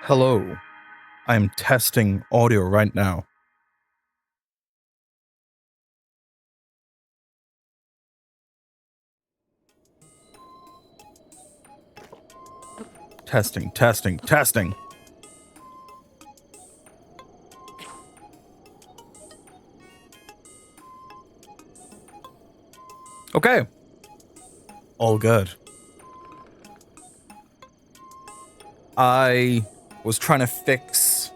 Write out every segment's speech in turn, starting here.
Hello, I'm testing audio right now. Testing, testing, testing. Okay. All good. I was trying to fix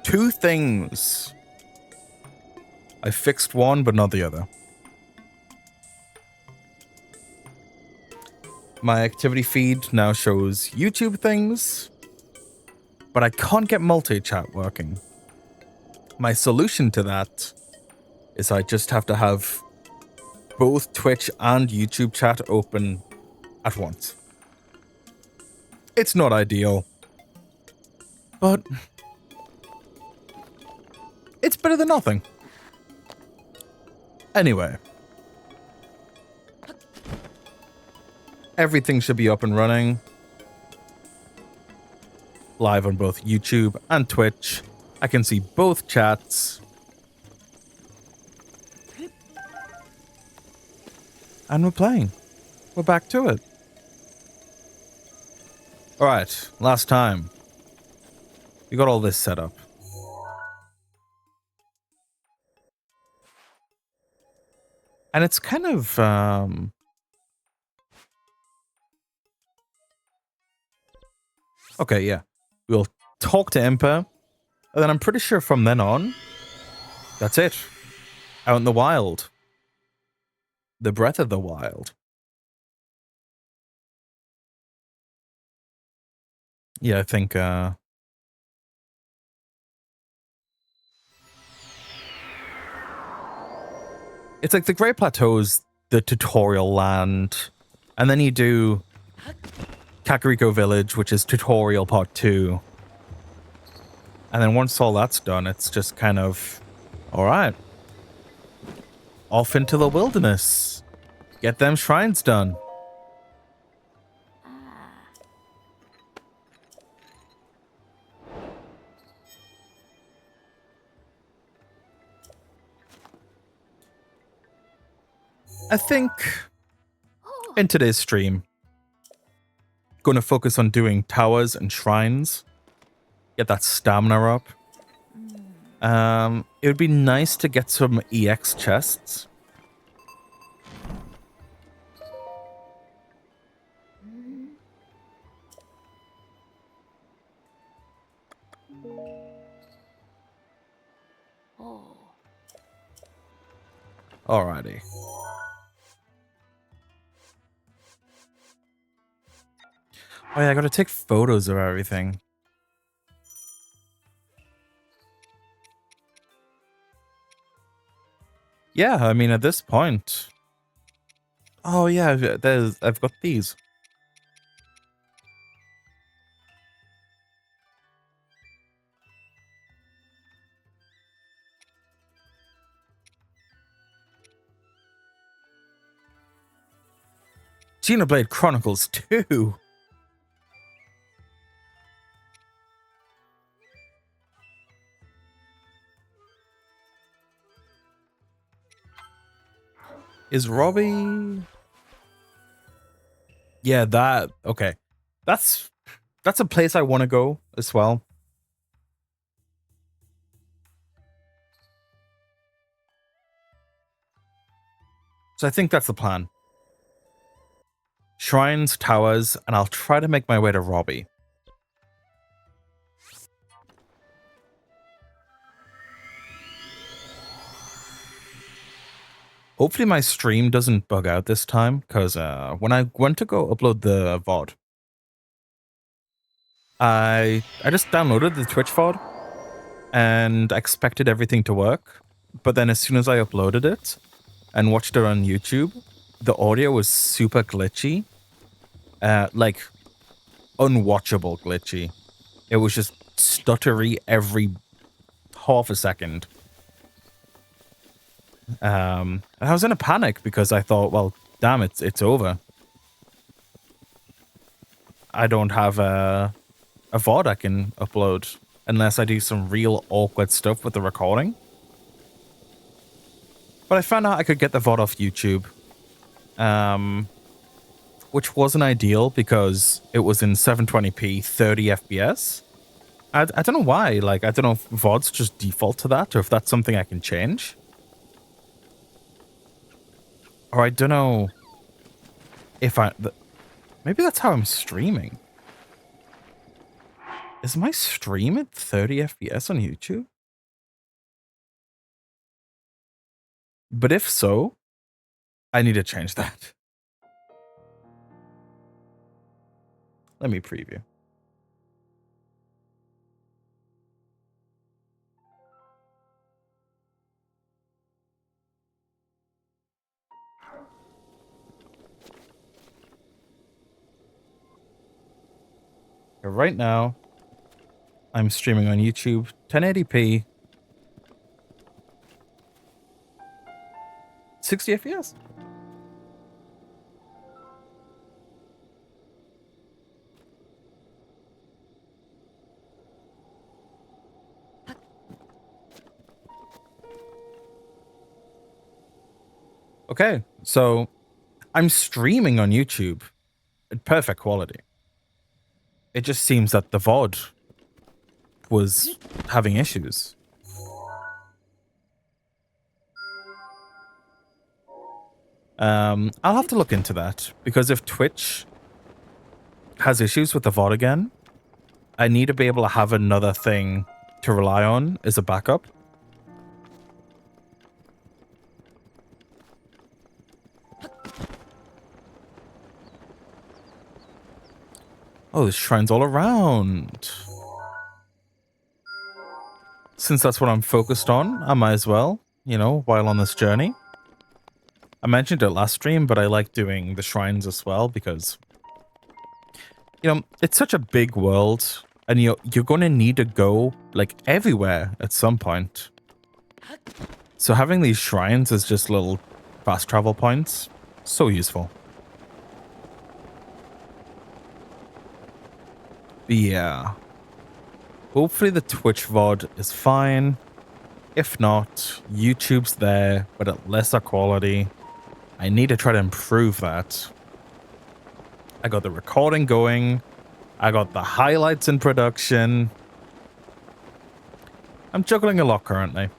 two things. I fixed one, but not the other. My activity feed now shows YouTube things, but I can't get multi-chat working. My solution to that is I just have to have both Twitch and YouTube chat open at once. It's not ideal, but it's better than nothing. Anyway, everything should be up and running. Live on both YouTube and Twitch. I can see both chats. And we're playing. We're back to it. Alright, last time. We got all this set up. And it's kind of, okay, yeah. We'll talk to Impa, and then I'm pretty sure from then on, that's it. Out in the wild. The breath of the wild. Yeah, I think, it's like the Great Plateau's the tutorial land, and then you do Kakariko Village, which is tutorial part 2. And then once all that's done, it's just kind of, alright. Off into the wilderness. Get them shrines done. I think in today's stream, going to focus on doing towers and shrines. Get that stamina up. It would be nice to get some EX chests. Alrighty. Oh yeah, I gotta take photos of everything. Yeah, I mean, at this point... Oh yeah, I've got these. Xenoblade Chronicles 2! Is Robbie... Yeah, that... Okay. That's a place I want to go as well. So I think that's the plan. Shrines, towers, and I'll try to make my way to Robbie. Hopefully my stream doesn't bug out this time, because when I went to go upload the VOD, I just downloaded the Twitch VOD and expected everything to work. But then as soon as I uploaded it and watched it on YouTube, the audio was super glitchy. Like, unwatchable glitchy. It was just stuttery every half a second. And I was in a panic because I thought, well, damn, it's over. I don't have a a VOD I can upload unless I do some real awkward stuff with the recording. But I found out I could get the VOD off YouTube, which wasn't ideal because it was in 720p 30 FPS. I don't know why. Like, I don't know if VODs just default to that or if that's something I can change. Or I don't know if maybe that's how I'm streaming. Is my stream at 30 FPS on YouTube? But if so, I need to change that. Let me preview. Right now, I'm streaming on YouTube, 1080p, 60 FPS. Okay, so I'm streaming on YouTube at perfect quality. It just seems that the VOD was having issues. I'll have to look into that because if Twitch has issues with the VOD again, I need to be able to have another thing to rely on as a backup. Oh, there's shrines all around. Since that's what I'm focused on, I might as well, you know, while on this journey. I mentioned it last stream, but I like doing the shrines as well because, you know, it's such a big world and you're going to need to go like everywhere at some point. So having these shrines as just little fast travel points, so useful. But yeah. Hopefully the Twitch VOD is fine. If not, YouTube's there, but at lesser quality. I need to try to improve that. I got the recording going. I got the highlights in production. I'm juggling a lot currently.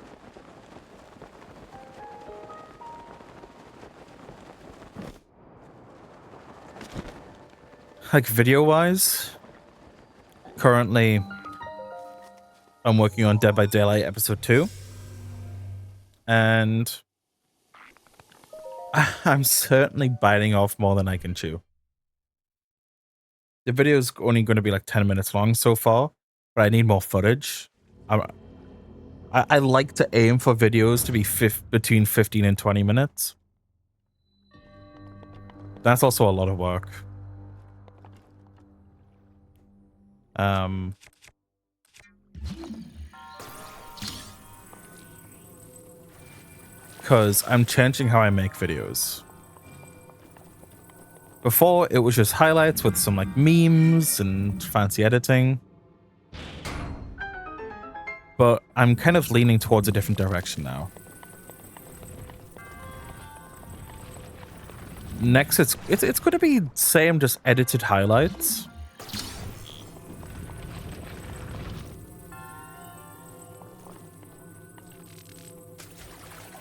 Like video-wise, currently I'm working on Dead by Daylight episode 2. And I'm certainly biting off more than I can chew. The video is only going to be like 10 minutes long so far, but I need more footage. I like to aim for videos to be between 15 and 20 minutes. That's also a lot of work. Because I'm changing how I make videos. Before, it was just highlights with some like memes and fancy editing. But I'm kind of leaning towards a different direction now. Next, it's going to be same, just edited highlights.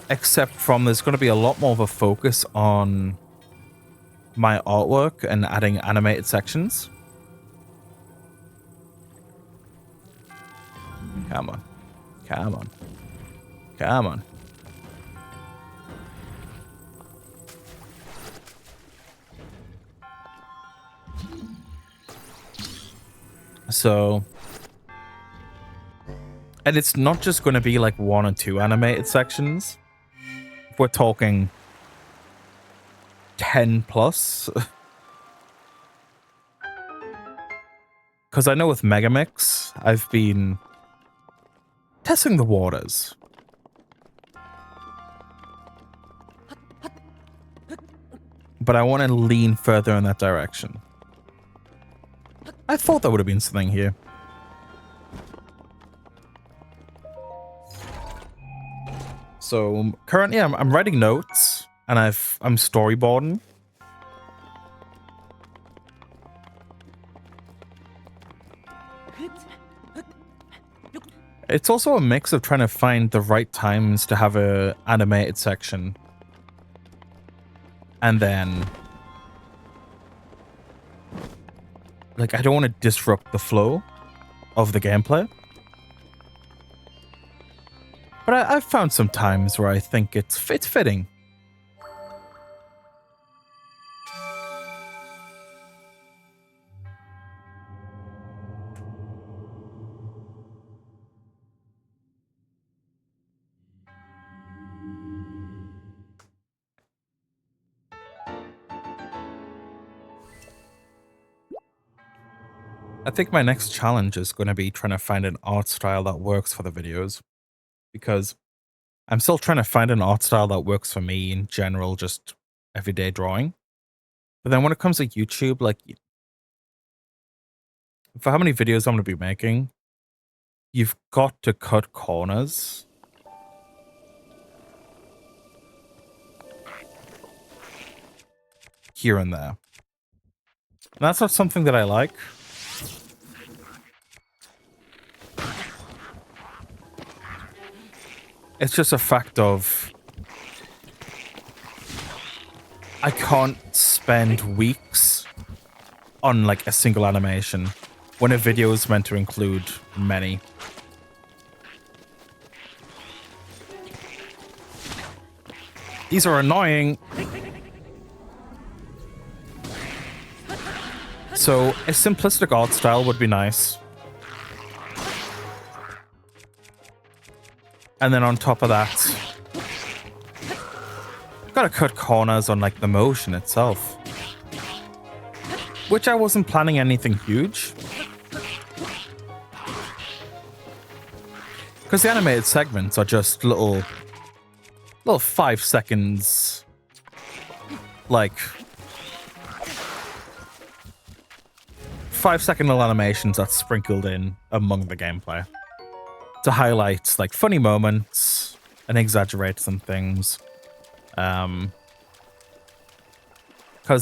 Except from there's going to be a lot more of a focus on my artwork and adding animated sections. Come on. Come on. Come on. So, and it's not just going to be like 1 or 2 animated sections. We're talking 10 plus. Because I know with Megamix, I've been testing the waters. But I want to lean further in that direction. I thought there would have been something here. So currently I'm writing notes and I'm storyboarding. It's also a mix of trying to find the right times to have a animated section. And then, like, I don't want to disrupt the flow of the gameplay. But I've found some times where I think it's fitting. I think my next challenge is going to be trying to find an art style that works for the videos. Because I'm still trying to find an art style that works for me in general, just everyday drawing. But then when it comes to YouTube, like, for how many videos I'm going to be making, you've got to cut corners. Here and there. And that's not something that I like. It's just a fact of I can't spend weeks on like a single animation when a video is meant to include many. These are annoying. So a simplistic art style would be nice. And then on top of that, gotta cut corners on like the motion itself. Which I wasn't planning anything huge. Because the animated segments are just little 5 seconds, like 5-second little animations that's sprinkled in among the gameplay to highlight like funny moments and exaggerate some things. Because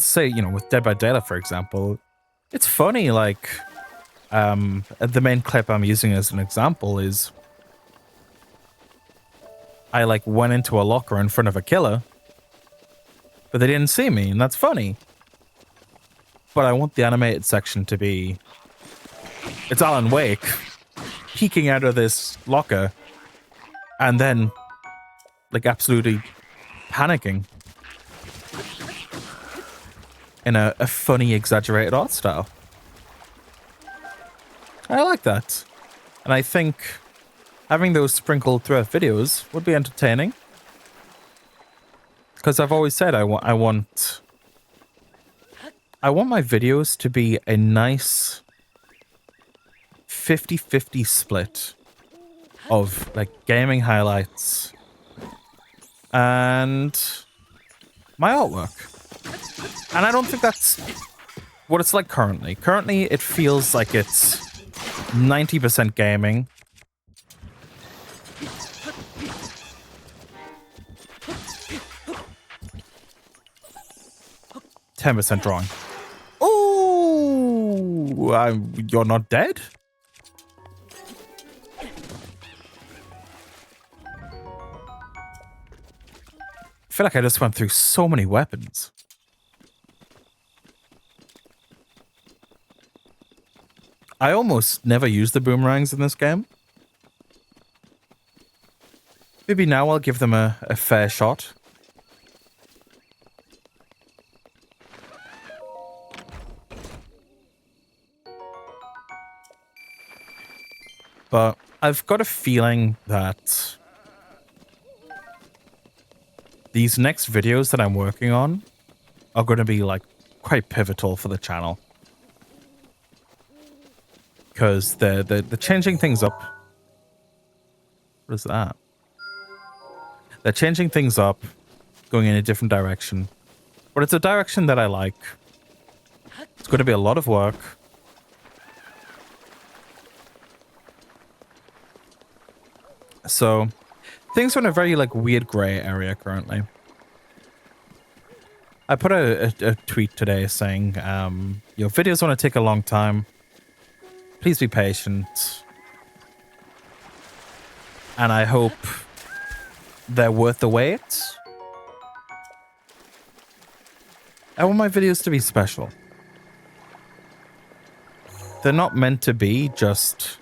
say, you know, with Dead by Daylight, for example, it's funny, like, the main clip I'm using as an example is I, like, went into a locker in front of a killer, but they didn't see me, and that's funny. But I want the animated section to be... It's Alan Wake peeking out of this locker and then, like, absolutely panicking in a funny, exaggerated art style. I like that. And I think having those sprinkled throughout videos would be entertaining. Because I've always said I want my videos to be a nice 50-50 split of like gaming highlights and my artwork. And I don't think that's what it's like currently. Currently, it feels like it's 90% gaming. %10 drawing. Oh, you're not dead? I feel like I just went through so many weapons. I almost never use the boomerangs in this game. Maybe now I'll give them a fair shot. But I've got a feeling that these next videos that I'm working on are going to be like quite pivotal for the channel. Because they're changing things up. What is that? They're changing things up, going in a different direction. But it's a direction that I like. It's going to be a lot of work. So, things are in a very like weird gray area currently. I put a tweet today saying, your videos want to take a long time. Please be patient. And I hope they're worth the wait. I want my videos to be special. They're not meant to be just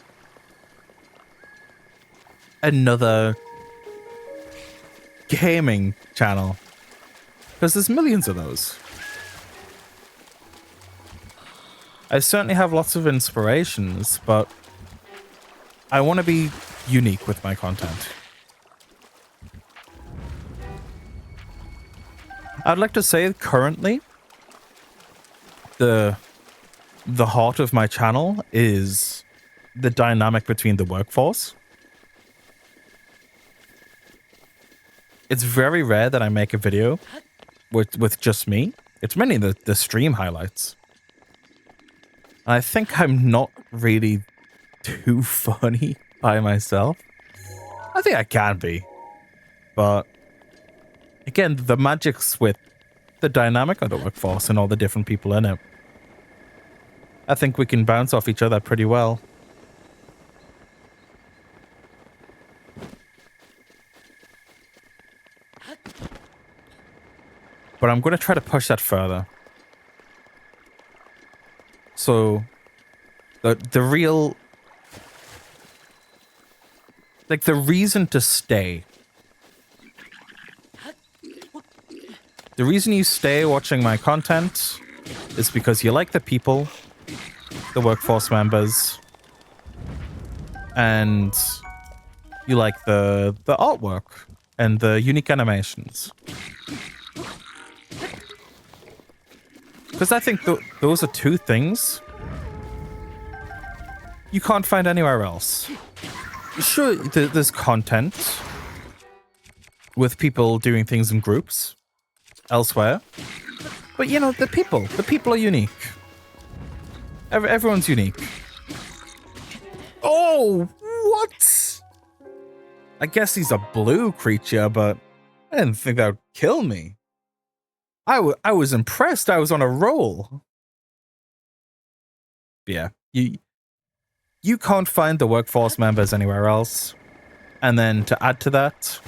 another gaming channel. Because there's millions of those. I certainly have lots of inspirations, but I want to be unique with my content. I'd like to say currently, the heart of my channel is the dynamic between the workforce. It's very rare that I make a video with just me. It's mainly the stream highlights. I think I'm not really too funny by myself. I think I can be. But again, the magic's with the dynamic of the workforce and all the different people in it. I think we can bounce off each other pretty well. But I'm going to try to push that further. So, the real... like, the reason to stay. The reason you stay watching my content is because you like the people, the workforce members, and you like the artwork and the unique animations. Because I think those are two things you can't find anywhere else. Sure, there's content with people doing things in groups elsewhere. But, you know, the people are unique. Everyone's unique. Oh, what? I guess he's a blue creature, but I didn't think that would kill me. I was impressed. I was on a roll. Yeah, you can't find the workforce members anywhere else. And then to add to that,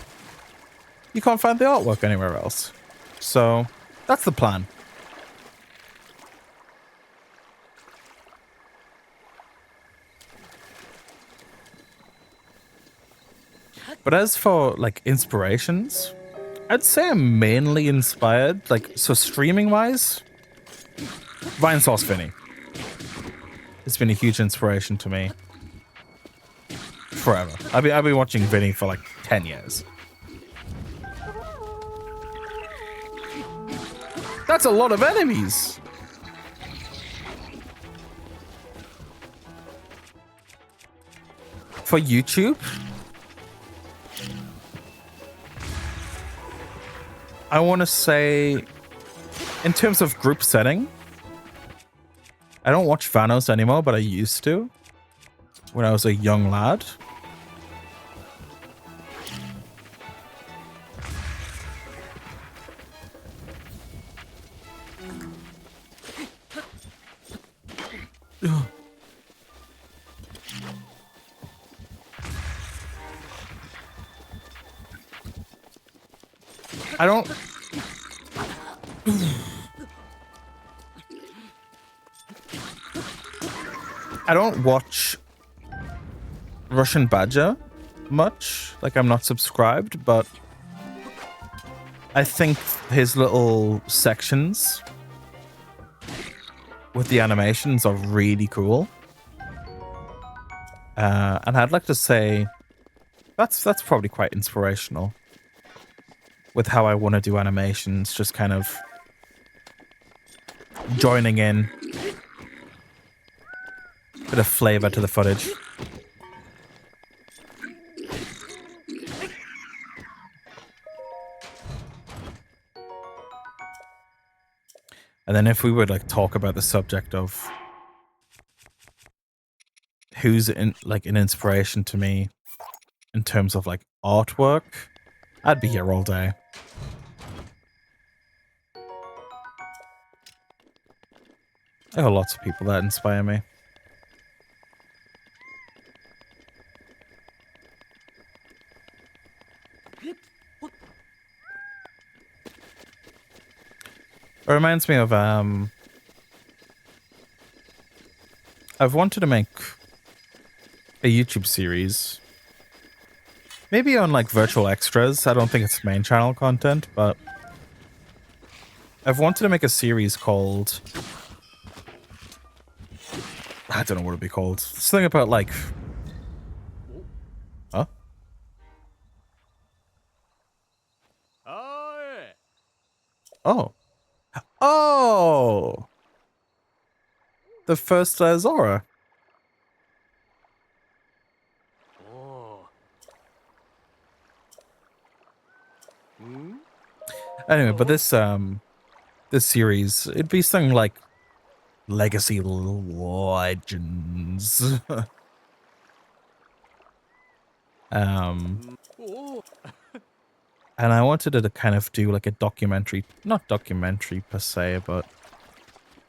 you can't find the artwork anywhere else. So that's the plan. But as for like inspirations, I'd say I'm mainly inspired, like, so streaming wise, Vine Sauce Vinny. It's been a huge inspiration to me. Forever. I've been watching Vinny for like 10 years. That's a lot of enemies. For YouTube, I want to say, in terms of group setting, I don't watch Vanos anymore, but I used to when I was a young lad. I don't watch Russian Badger much. Like, I'm not subscribed, but I think his little sections with the animations are really cool. And I'd like to say that's probably quite inspirational with how I want to do animations, just kind of joining in a bit of flavor to the footage. And then if we would like talk about the subject of who's in like an inspiration to me in terms of like artwork, I'd be here all day. There are lots of people that inspire me. It reminds me of, I've wanted to make a YouTube series. Maybe on, like, virtual extras. I don't think it's main channel content, but I've wanted to make a series called... I don't know what it'd be called. Something about, like... Huh? Oh. Oh! The first Zora. Anyway, but this series, it'd be something like Legacy Legends. And I wanted to kind of do like a documentary, not documentary per se, but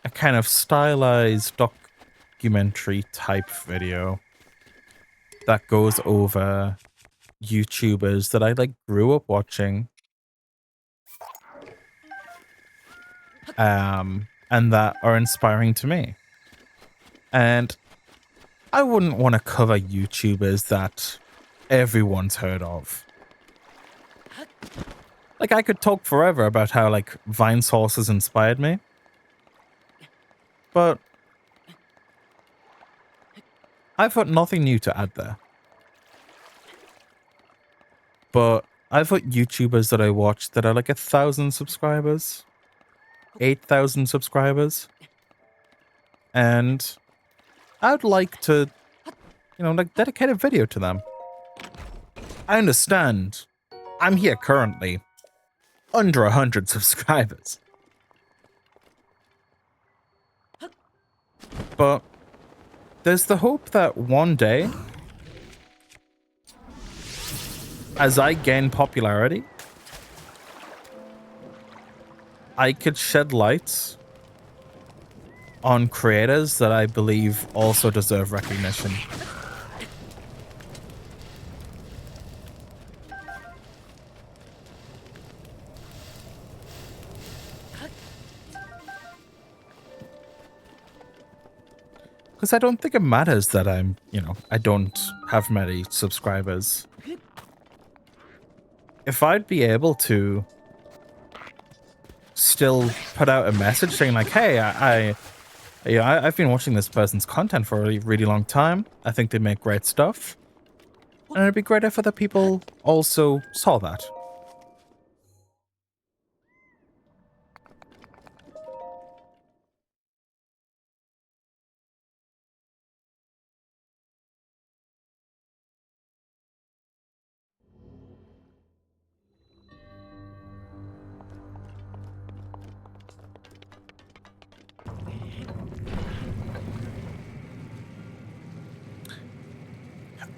a kind of stylized documentary type video that goes over YouTubers that I like grew up watching. And that are inspiring to me. And I wouldn't want to cover YouTubers that everyone's heard of. Like, I could talk forever about how, like, Vine sources inspired me. But I've got nothing new to add there. But I've got YouTubers that I watch that are like 1,000 subscribers. 8,000 subscribers. And I'd like to, you know, like, dedicate a video to them. I understand. I'm here currently under 100 subscribers. But there's the hope that one day, as I gain popularity, I could shed light on creators that I believe also deserve recognition. Because I don't think it matters that I'm, you know, I don't have many subscribers. If I'd be able to still put out a message saying like, hey, I've been watching this person's content for a really long time. I think they make great stuff. And it'd be great if other people also saw that.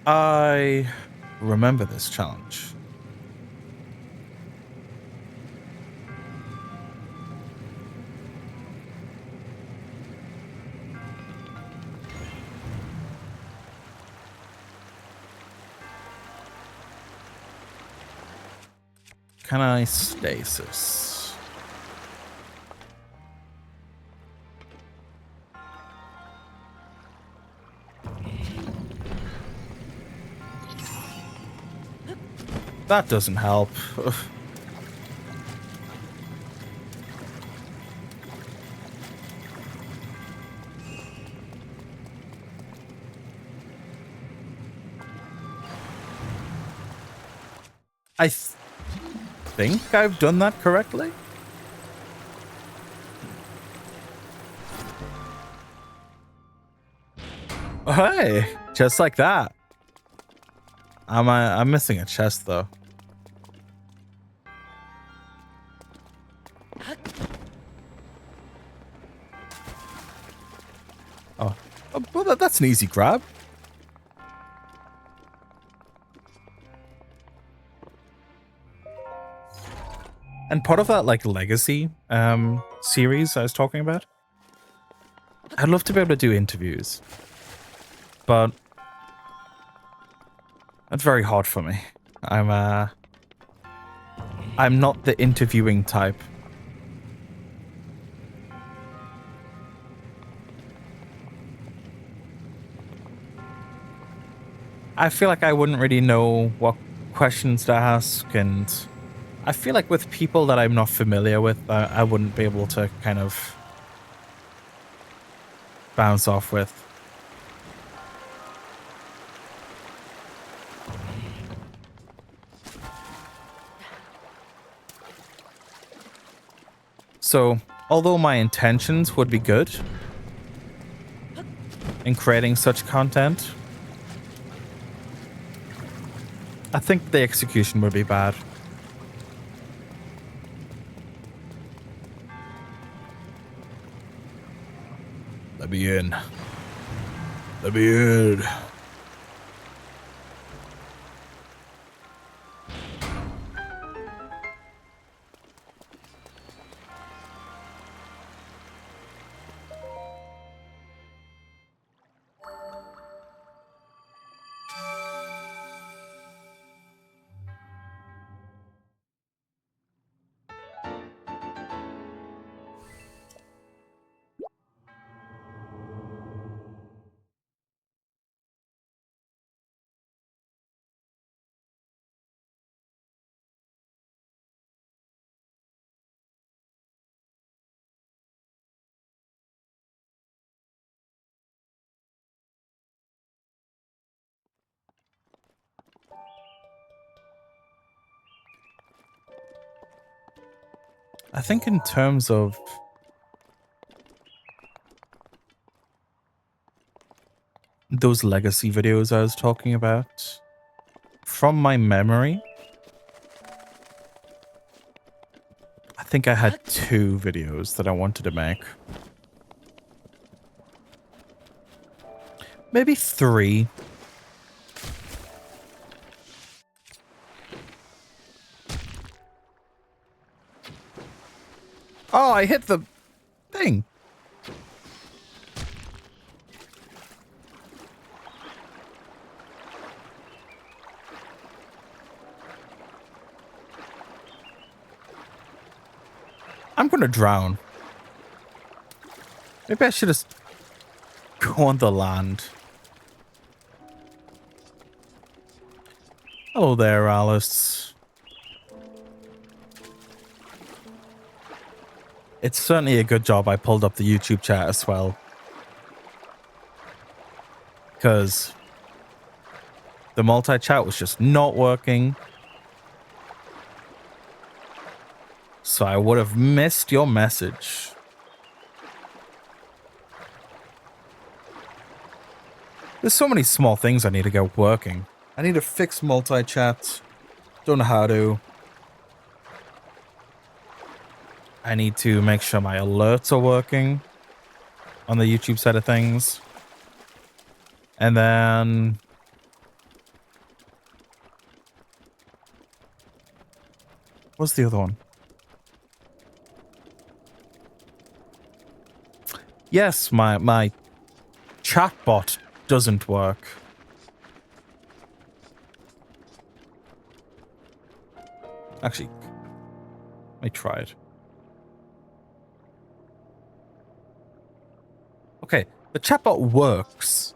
I remember this challenge. Can I stasis? That doesn't help. I think I've done that correctly. Hey, just like that. I'm missing a chest though. Oh, well, that's an easy grab. And part of that, like, legacy series I was talking about, I'd love to be able to do interviews. But that's very hard for me. I'm not the interviewing type. I feel like I wouldn't really know what questions to ask, and I feel like with people that I'm not familiar with, I wouldn't be able to kind of bounce off with. So, although my intentions would be good in creating such content, I think the execution would be bad. Let me in. Let me in. I think in terms of those legacy videos I was talking about, from my memory, I think I had 2 videos that I wanted to make. Maybe 3. Oh, I hit the thing. I'm gonna drown. Maybe I should just go on the land. Hello there, Alice. It's certainly a good job I pulled up the YouTube chat as well. Because the multi-chat was just not working. So I would have missed your message. There's so many small things I need to get working. I need to fix multi-chat. Don't know how to. I need to make sure my alerts are working on the YouTube side of things. And then what's the other one? Yes, my chatbot doesn't work. Actually, let me try it. Okay, the chatbot works.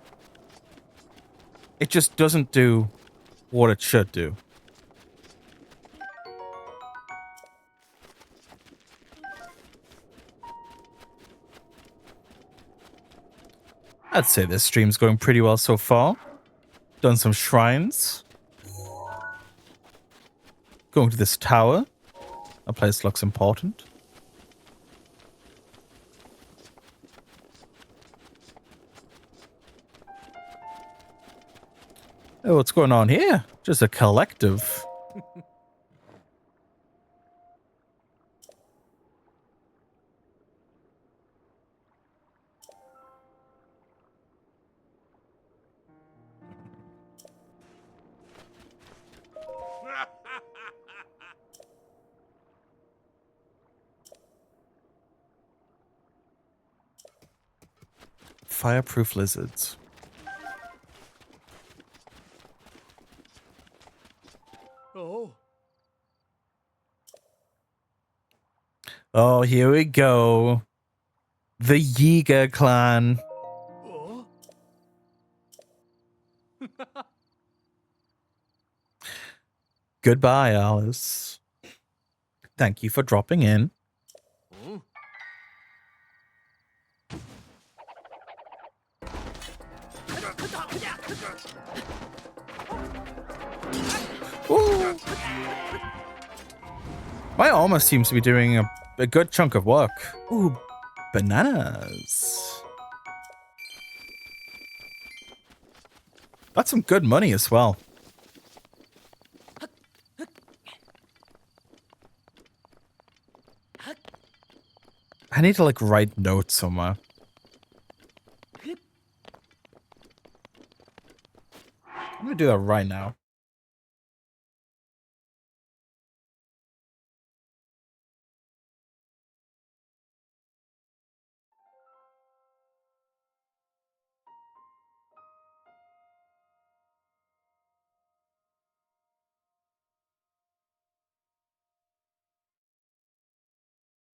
It just doesn't do what it should do. I'd say this stream's going pretty well so far. Done some shrines. Going to this tower. A place looks important. Oh, what's going on here? Just a collective. Fireproof lizards. Oh. Oh, here we go. The Yeager clan. Oh. Goodbye, Alice. Thank you for dropping in. Oh. Ooh. My armor seems to be doing a good chunk of work. Ooh, bananas. That's some good money as well. I need to like write notes somewhere. I'm gonna do that right now.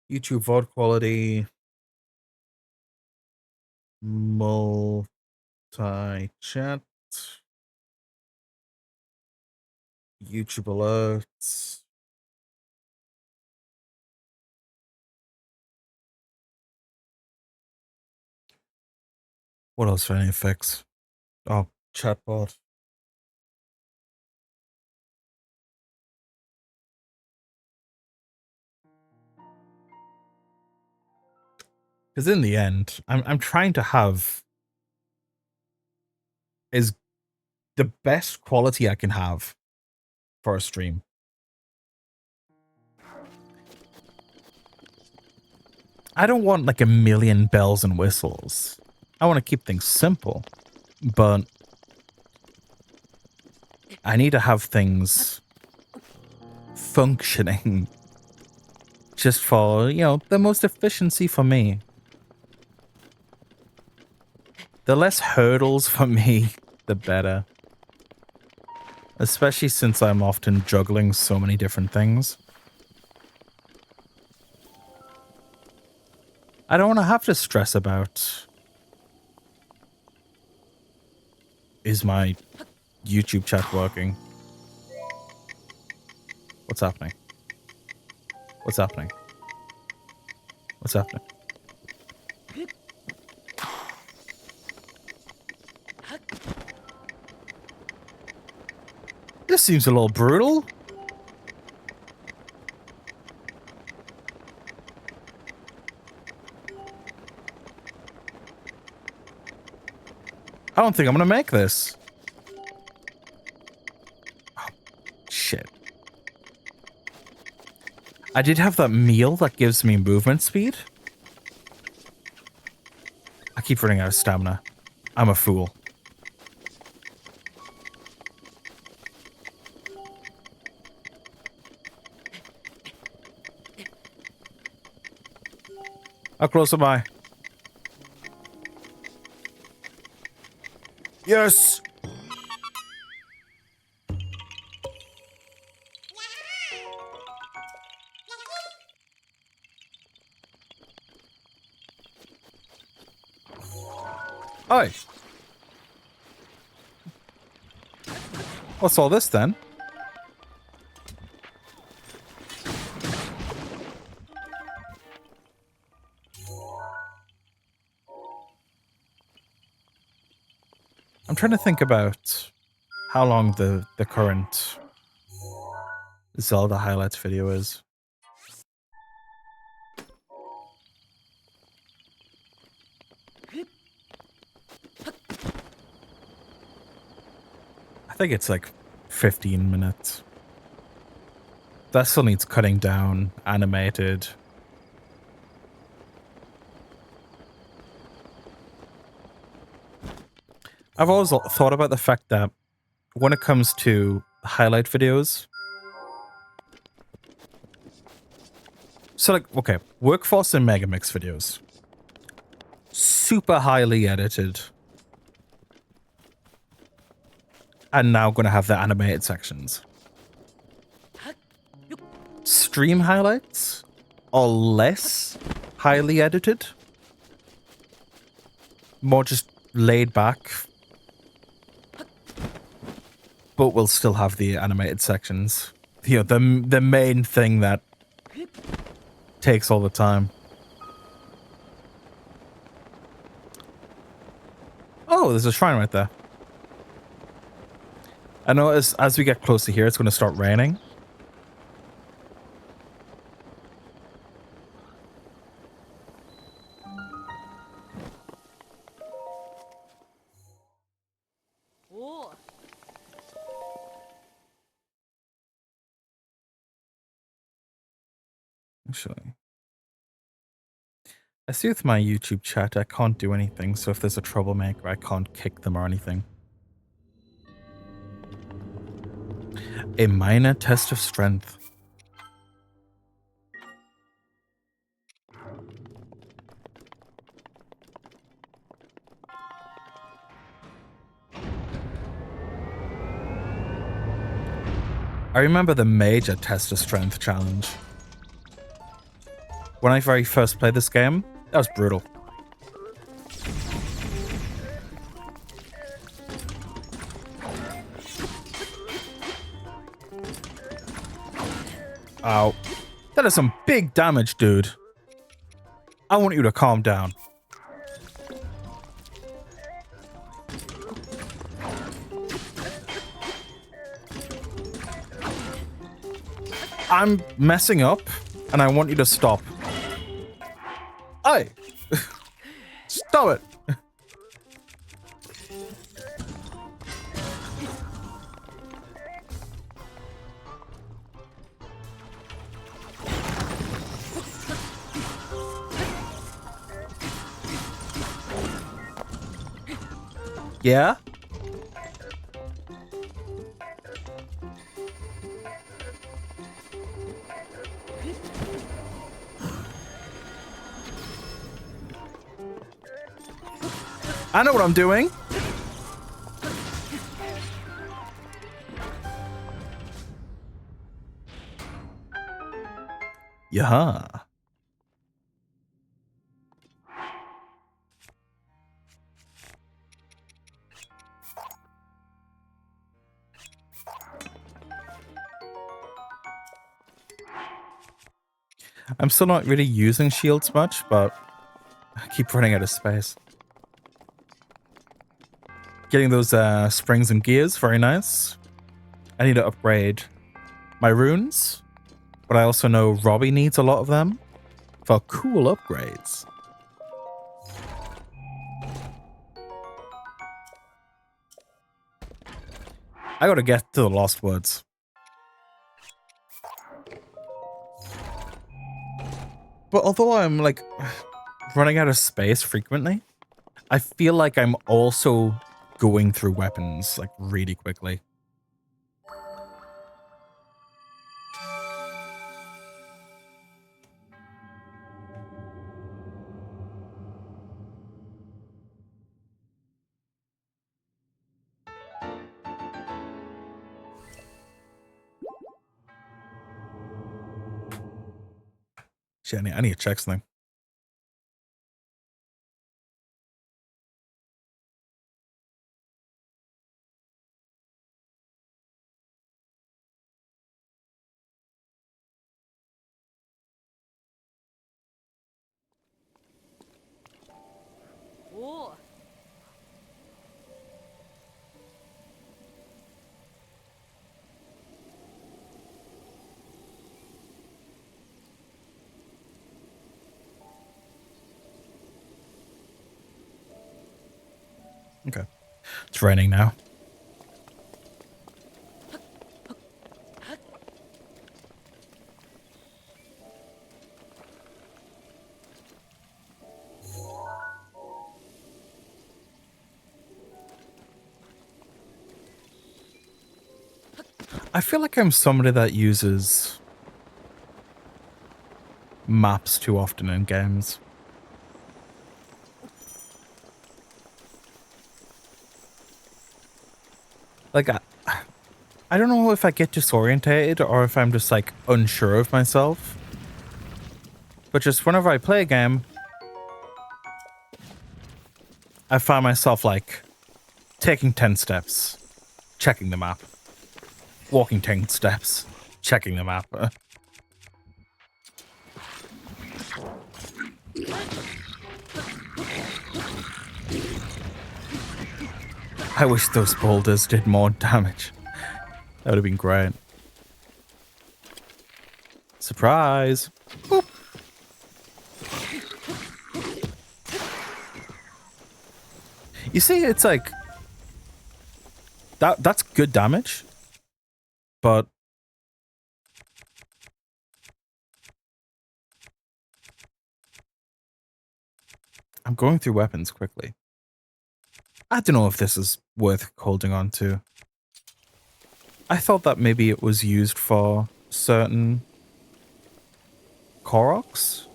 YouTube VOD quality. Multi-chat. YouTube alerts. What else do I need to fix? Oh, chatbot. Because in the end, I'm trying to have is the best quality I can have for a stream. I don't want like a million bells and whistles. I want to keep things simple, but I need to have things functioning just for, you know, the most efficiency for me. The less hurdles for me, the better. Especially since I'm often juggling so many different things. I don't want to have to stress about, is my YouTube chat working? What's happening? What's happening? What's happening? This seems a little brutal. I don't think I'm gonna make this. Oh, shit. I did have that meal that gives me movement speed. I keep running out of stamina. I'm a fool. How close am I? Yes! Hi. What's all this then? I'm trying to think about how long the current Zelda highlights video is. I think it's like 15 minutes. That still needs cutting down, animated. I've always thought about the fact that when it comes to highlight videos, so like, okay, Workforce and Megamix videos. super highly edited. And now going to have the animated sections. Stream highlights are less highly edited. More just laid back. But we'll still have the animated sections. You know, the main thing that takes all the time. Oh, there's a shrine right there. I know as we get closer here, it's going to start raining. Actually, I see with my YouTube chat, I can't do anything. So if there's a troublemaker, I can't kick them or anything. A minor test of strength. I remember the major test of strength challenge. When I very first played this game, that was brutal. Ow. That is some big damage, dude. I want you to calm down. I'm messing up, and I want you to stop. Hey! Stop it! Yeah? I know what I'm doing. Yeah. I'm still not really using shields much, but I keep running out of space. Getting those springs and gears, very nice. I need to upgrade my runes, but I also know Robbie needs a lot of them for cool upgrades. I gotta get to the Lost Woods. But although I'm like running out of space frequently, I feel like I'm also going through weapons like really quickly. Shit, I need to check something. Okay. It's raining now. I feel like I'm somebody that uses maps too often in games. Like, I don't know if I get disorientated or if I'm just, like, unsure of myself. But just whenever I play a game, I find myself, like, taking 10 steps, checking the map. Walking 10 steps, checking the map. I wish those boulders did more damage. That would have been great. Surprise! Boop. You see, it's like that's good damage, but I'm going through weapons quickly. I don't know if this is worth holding on to. I thought that maybe it was used for certain Koroks.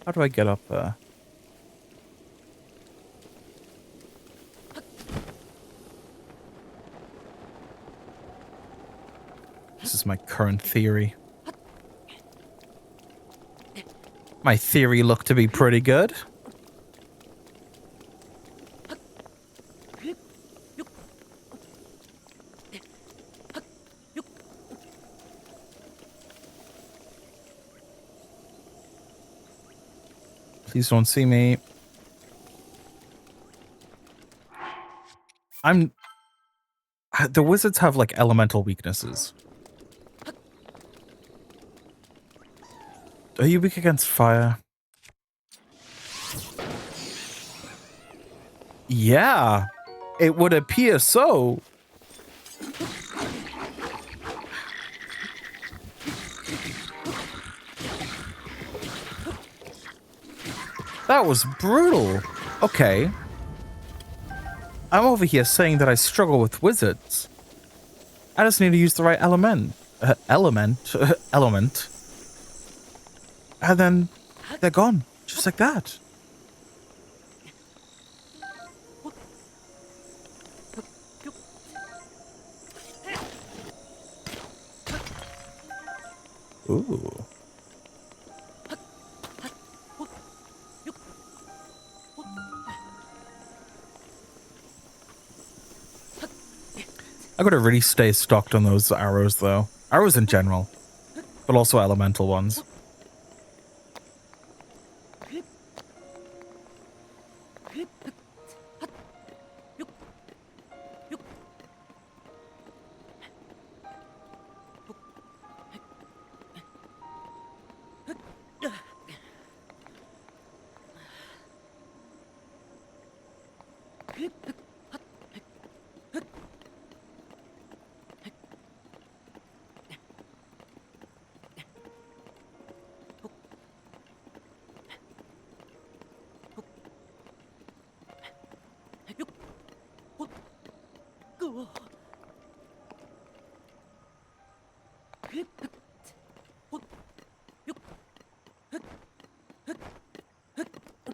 How do I get up there? This is my current theory. My theory looked to be pretty good. Please don't see me. The wizards have, like, elemental weaknesses. Are you weak against fire? Yeah, it would appear so. That was brutal. Okay. I'm over here saying that I struggle with wizards. I just need to use the right element. Element. And then they're gone. Just like that. Ooh. I gotta really stay stocked on those arrows, though. Arrows in general, but also elemental ones.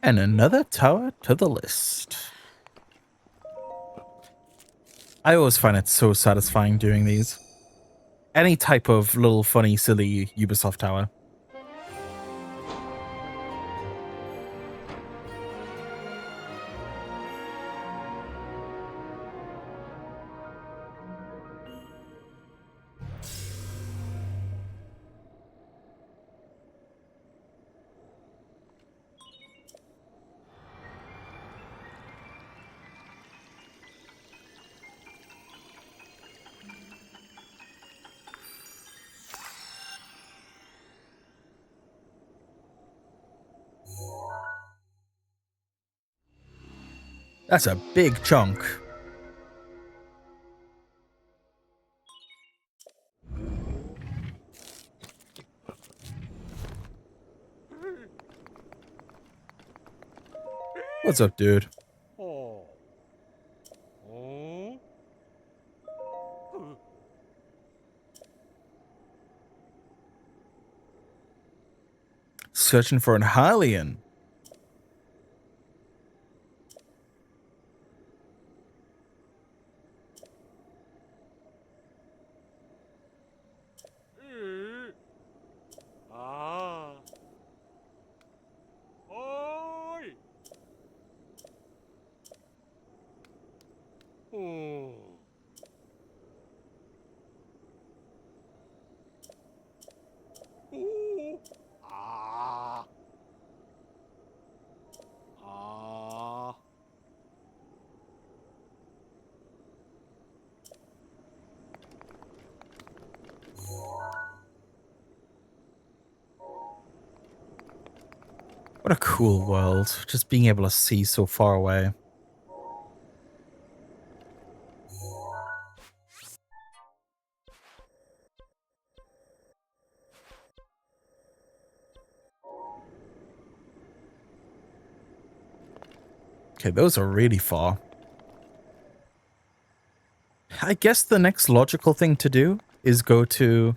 And another tower to the list. I always find it so satisfying doing these. Any type of little funny, silly Ubisoft tower. That's a big chunk. What's up, dude? Oh. Oh. searching for an Hylian. Ah. Oi. Oh. Ooh. Ah. Ah. What a cool world, just being able to see so far away. Okay, those are really far. I guess the next logical thing to do is go to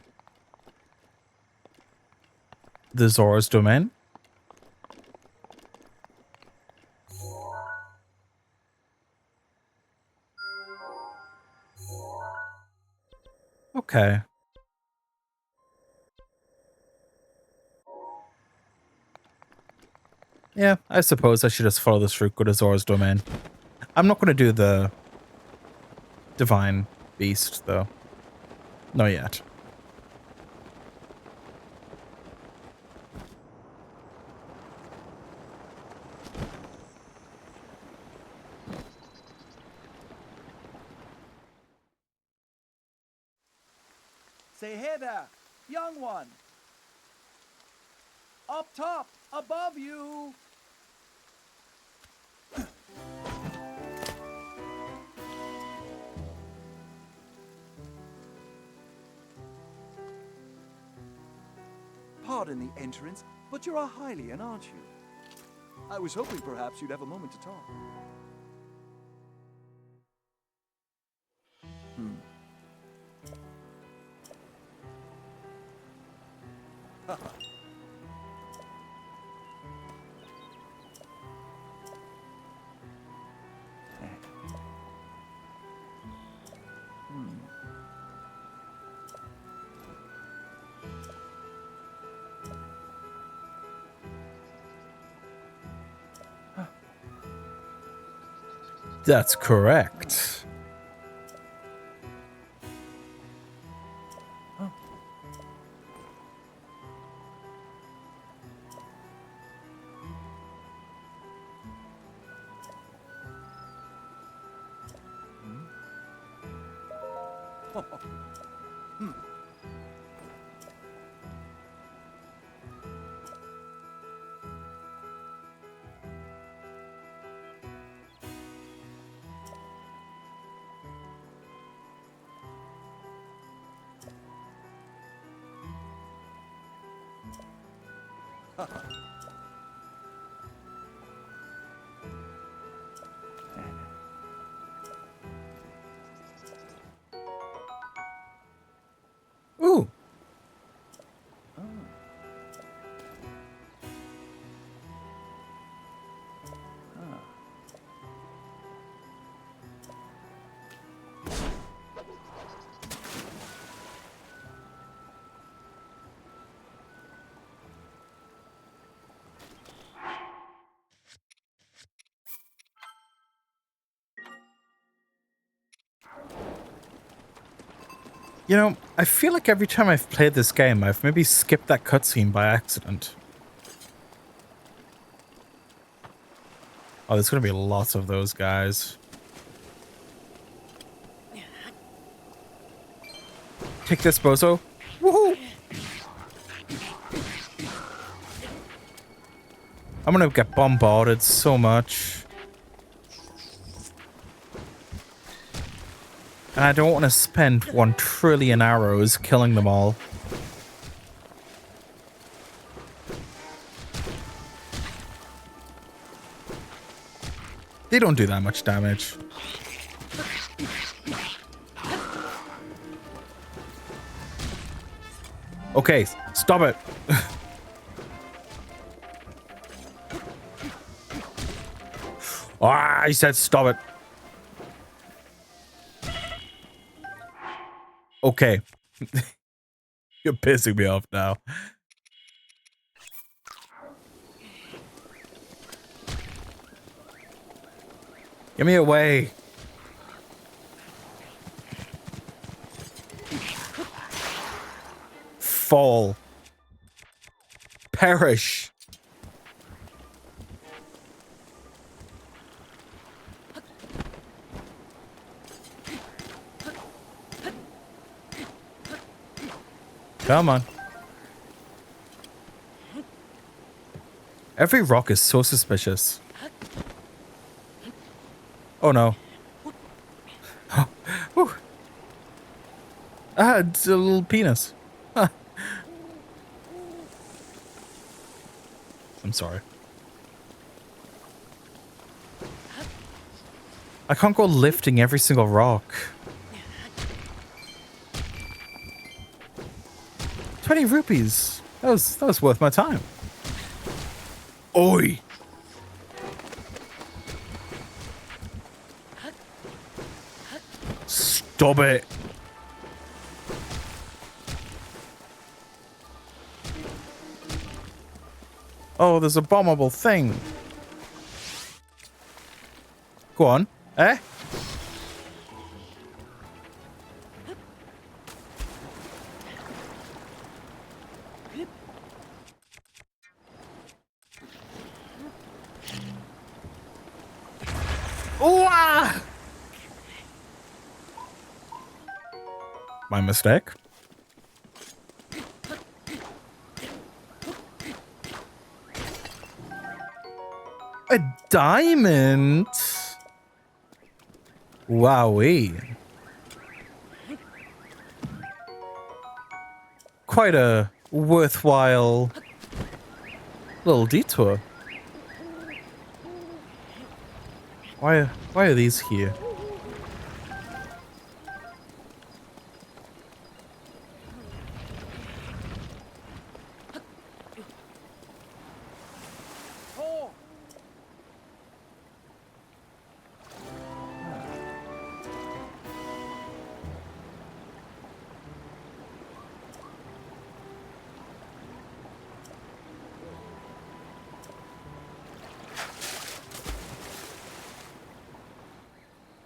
the Zora's domain. Okay. Yeah, I suppose I should just follow this route, go to Zora's domain. I'm not going to do the Divine Beast, though. Not yet. Say, hey there, young one. Up top, above you. Pardon the entrance, but you're a Hylian, aren't you? I was hoping perhaps you'd have a moment to talk. That's correct. Ooh. You know, I feel like every time I've played this game, I've maybe skipped that cutscene by accident. Oh, there's gonna be lots of those guys. Take this, bozo. Woohoo! I'm gonna get bombarded so much. And I don't want to spend 1 trillion arrows killing them all. They don't do that much damage. Okay, stop it. Ah, I said stop it. Okay. You're pissing me off now. Get me away. Fall. Perish. Come on. Every rock is so suspicious. Oh no. Whew. Ah, it's a little penis. Huh. I'm sorry. I can't go lifting every single rock. 20 rupees. That was worth my time. Oi. Stop it. Oh, there's a bombable thing. Go on. Eh? Ooh, ah! My mistake. A diamond? Wowee. Quite a worthwhile little detour. Why are these here?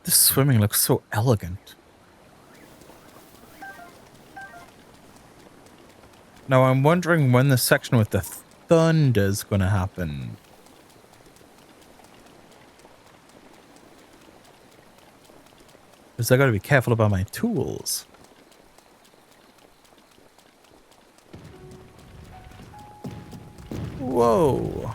This swimming looks so elegant. Now I'm wondering when the section with the thunder's gonna happen. Because I gotta be careful about my tools. Whoa.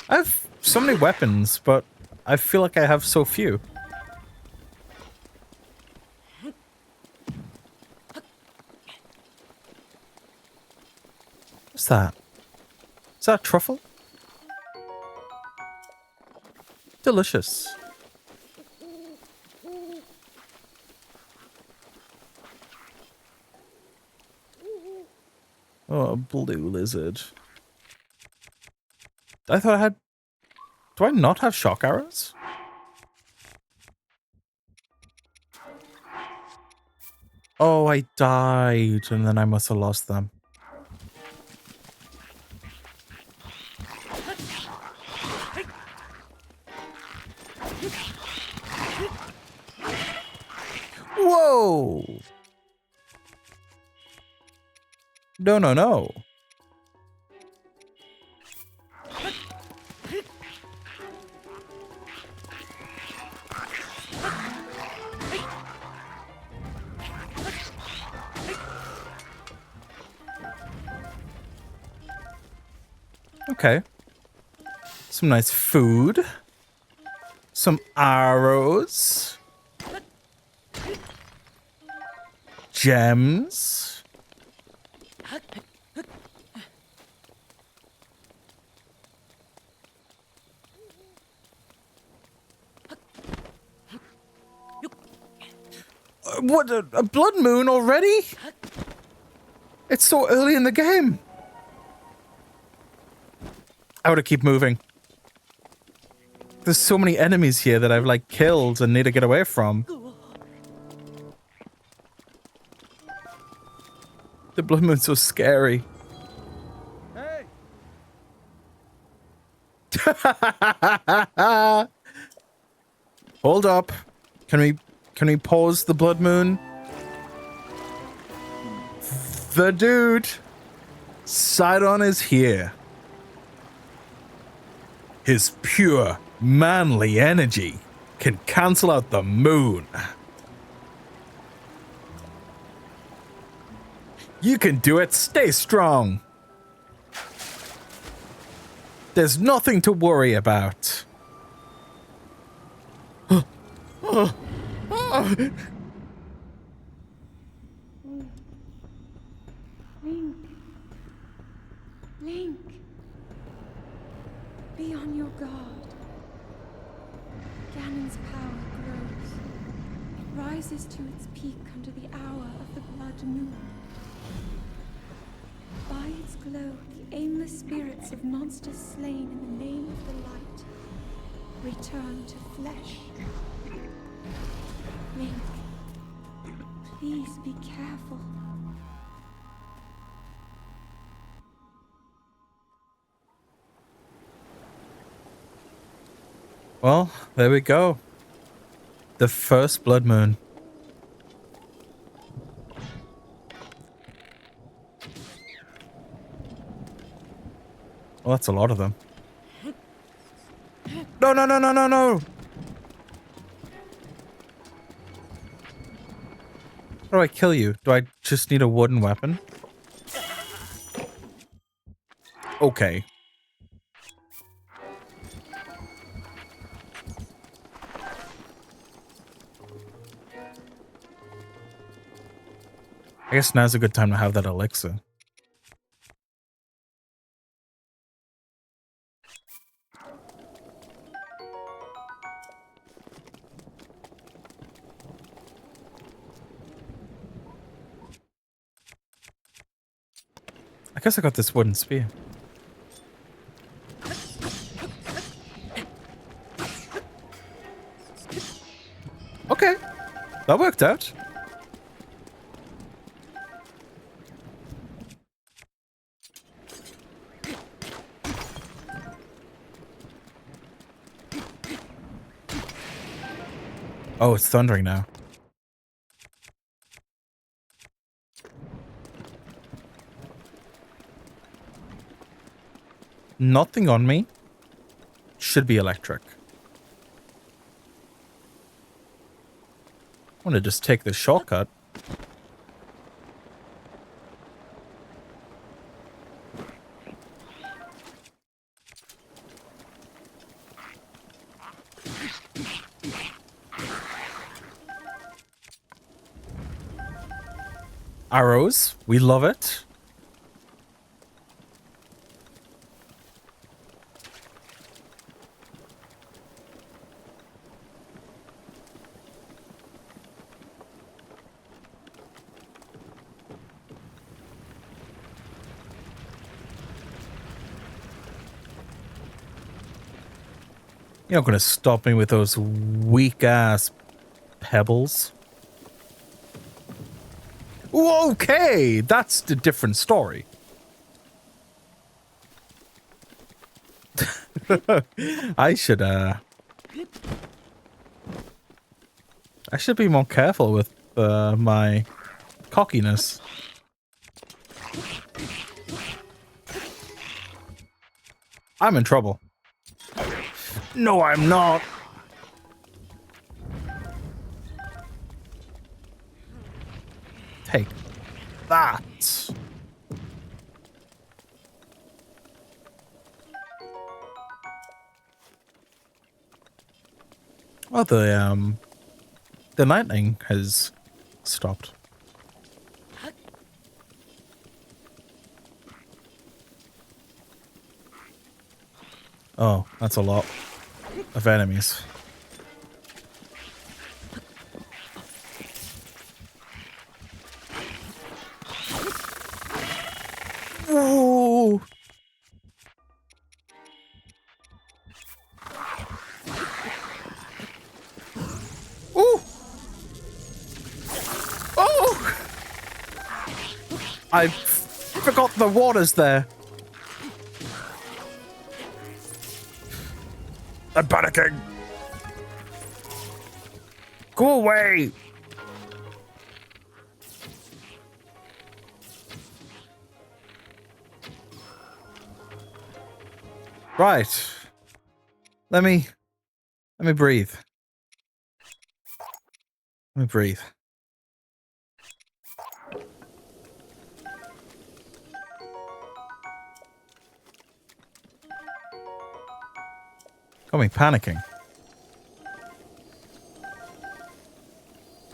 I have so many weapons, but I feel like I have so few. What's that? Is that truffle? Delicious. Oh, a blue lizard. I thought I had... Do I not have shock arrows? Oh, I died, and then I must have lost them. Whoa! No, no, no. Okay. Some nice food. Some arrows. Gems. What, a blood moon already? It's so early in the game. I ought to keep moving. There's so many enemies here that I've, like, killed and need to get away from. The blood moon's so scary. Hey! Hold up. Can we pause the blood moon? The dude. Sidon is here. His pure, manly energy can cancel out the moon. You can do it. Stay strong. There's nothing to worry about. Link. Link. Be on your guard. Ganon's power grows. It rises to its peak under the hour of the blood moon. By its glow, the aimless spirits of monsters slain in the name of the light return to flesh. Link, please be careful. Well, there we go. The first blood moon. Well, that's a lot of them. No, no, no, no, no, no! How do I kill you? Do I just need a wooden weapon? Okay. I guess now's a good time to have that elixir. I guess I got this wooden spear. Okay. That worked out. Oh, it's thundering now. Nothing on me. Should be electric. I'm gonna just take the shortcut. Arrows. We love it. You're not gonna stop me with those weak-ass pebbles. Ooh, okay, that's a different story. I should be more careful with my cockiness. I'm in trouble. No, I'm not. Take that. Well, the lightning has stopped. Oh, that's a lot of enemies. I forgot the water's there. I'm panicking. Go away. Right. Let me breathe. Let me breathe. Got me panicking.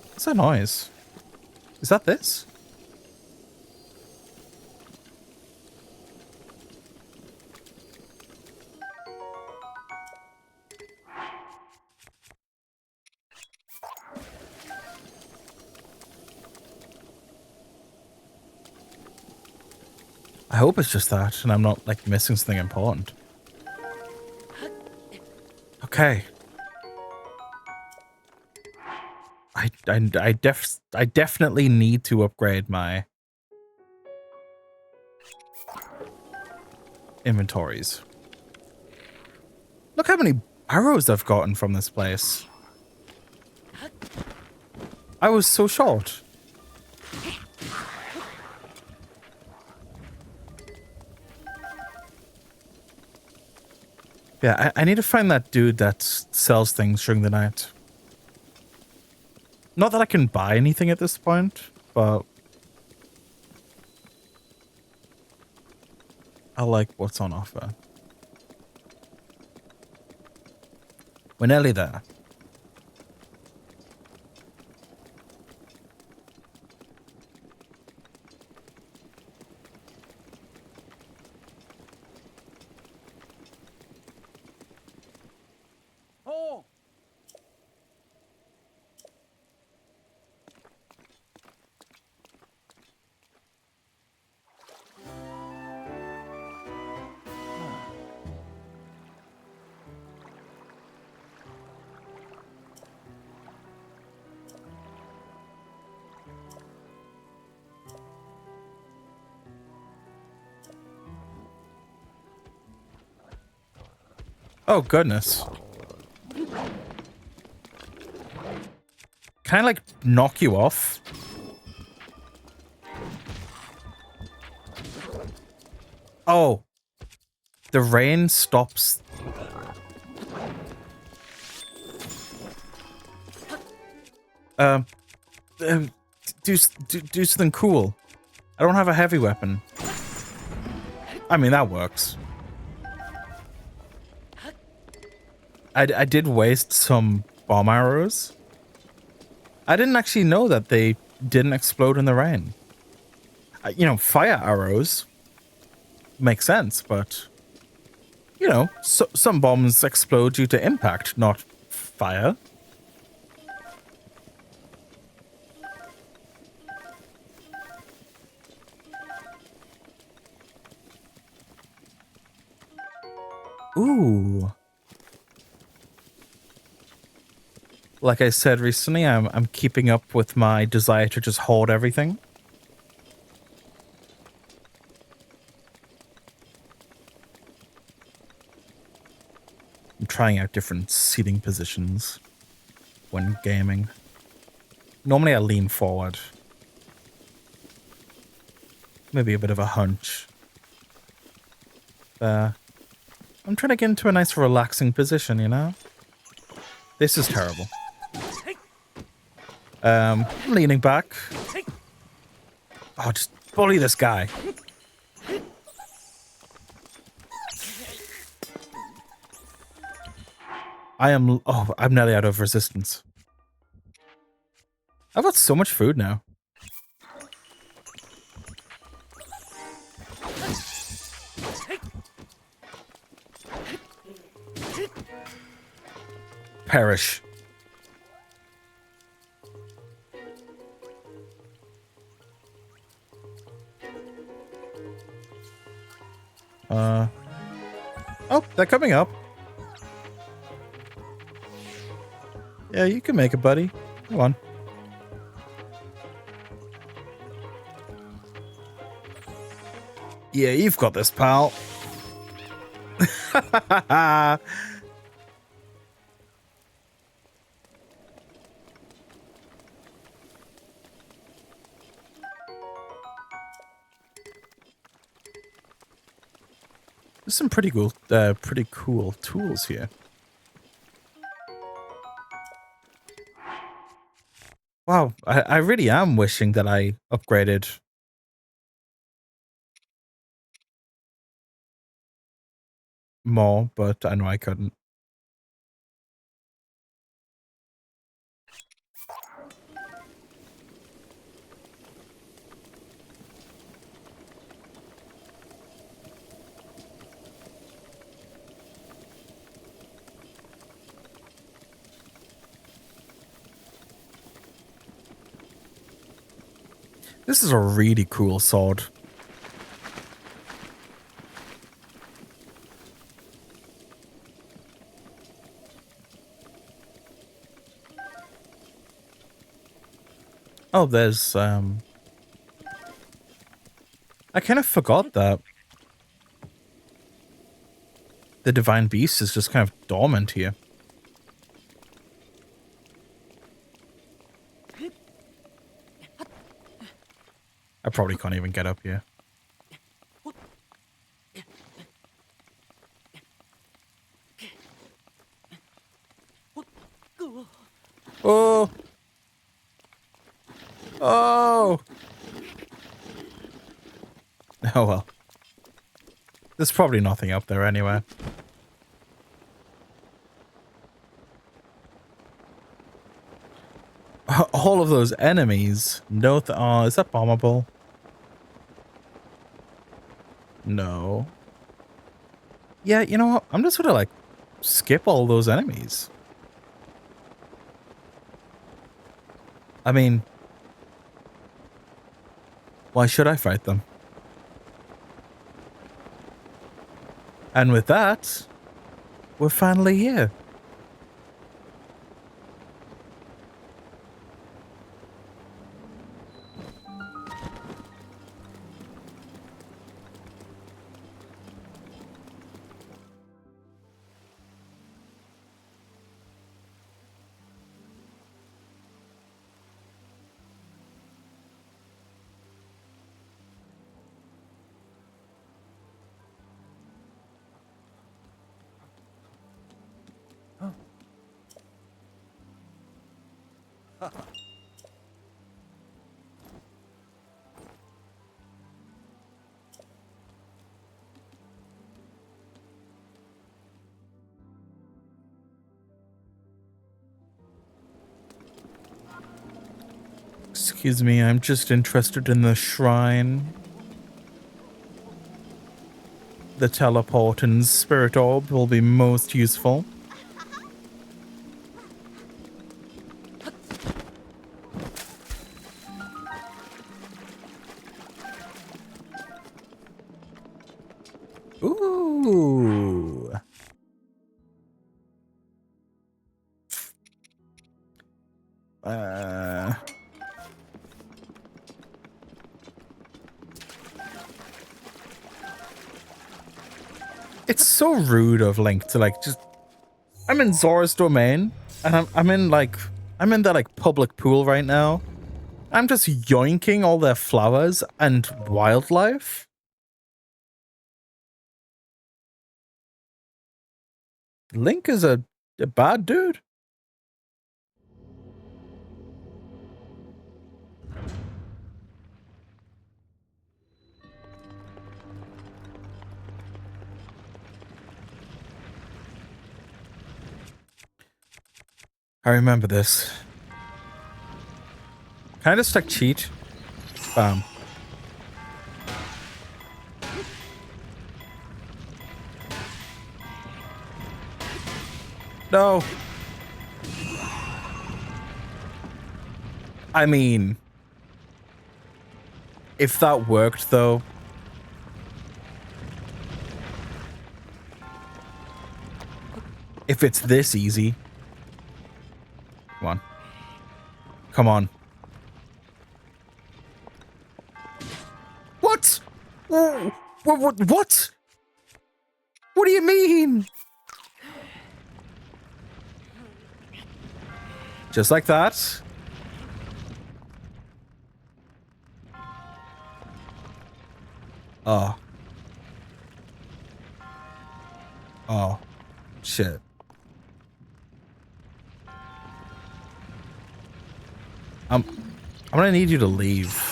What's that noise? Is that this? I hope it's just that, and I'm not, like, missing something important. Okay. I definitely need to upgrade my inventories. Look how many arrows I've gotten from this place. I was so short. Yeah, I need to find that dude that sells things during the night. Not that I can buy anything at this point, but I like what's on offer. We're nearly there. Oh! Oh, goodness. Can I, like, knock you off? Oh. The rain stops. Do something cool. I don't have a heavy weapon. I mean, that works. I did waste some bomb arrows. I didn't actually know that they didn't explode in the rain. You know, fire arrows make sense, but you know, some bombs explode due to impact, not fire. Ooh. Like I said recently, I'm keeping up with my desire to just hoard everything. I'm trying out different seating positions when gaming. Normally I lean forward. Maybe a bit of a hunch. I'm trying to get into a nice relaxing position, you know? This is terrible. Leaning back. Oh, just bully this guy. I'm nearly out of resistance. I've got so much food now. Perish. Oh, they're coming up. Yeah, you can make it, buddy. Come on. Yeah, you've got this, pal. There's some pretty cool tools here. Wow, I really am wishing that I upgraded more, but I know I couldn't. This is a really cool sword. Oh, there's I kind of forgot that the Divine Beast is just kind of dormant here. I probably can't even get up here. Oh! Oh! Oh well. There's probably nothing up there anyway. All of those enemies. No, oh, is that bombable? No. Yeah, you know what? I'm just gonna like skip all those enemies. I mean, why should I fight them? And with that, we're finally here. Excuse me, I'm just interested in the shrine. The teleport and spirit orb will be most useful. Ooh. It's so rude of Link to like just. I'm in Zora's domain, and I'm in the like public pool right now. I'm just yoinking all their flowers and wildlife. Link is a bad dude. I remember this. Can I just like cheat? Bam. No. I mean, if that worked though. If it's this easy. Come on. Come on. What? Whoa. What? What do you mean? Just like that. Oh. Oh. Shit. I'm gonna need you to leave.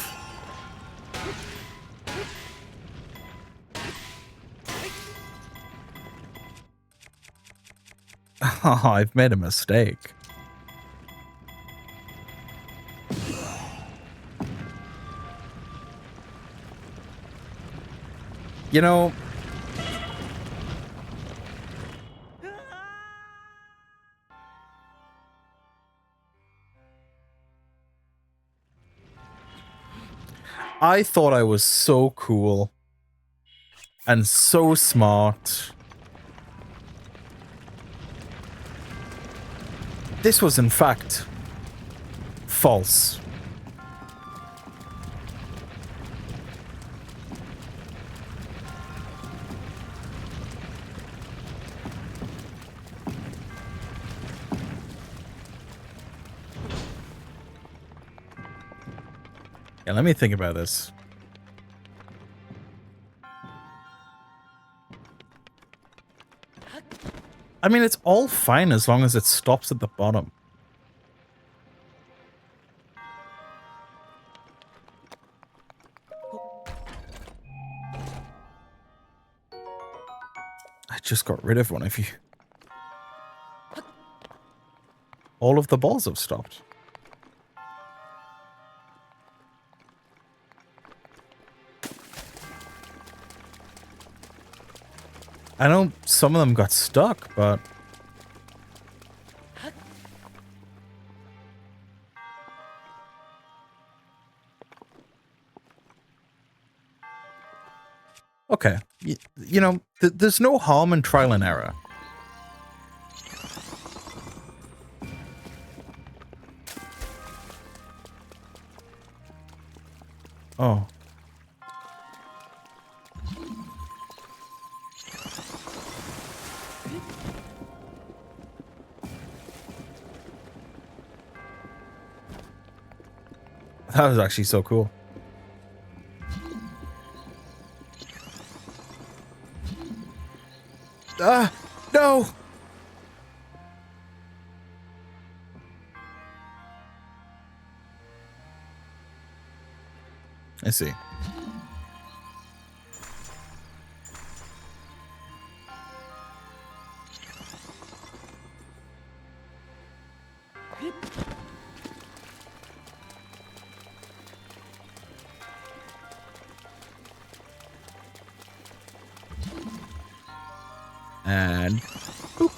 Oh, I've made a mistake. You know, I thought I was so cool and so smart. This was, in fact, false. Yeah, let me think about this. I mean, it's all fine as long as it stops at the bottom. I just got rid of one of you. All of the balls have stopped. I know some of them got stuck, but... Okay. You know, there's no harm in trial and error. Oh. That was actually so cool. Ah, no! I see. And boop.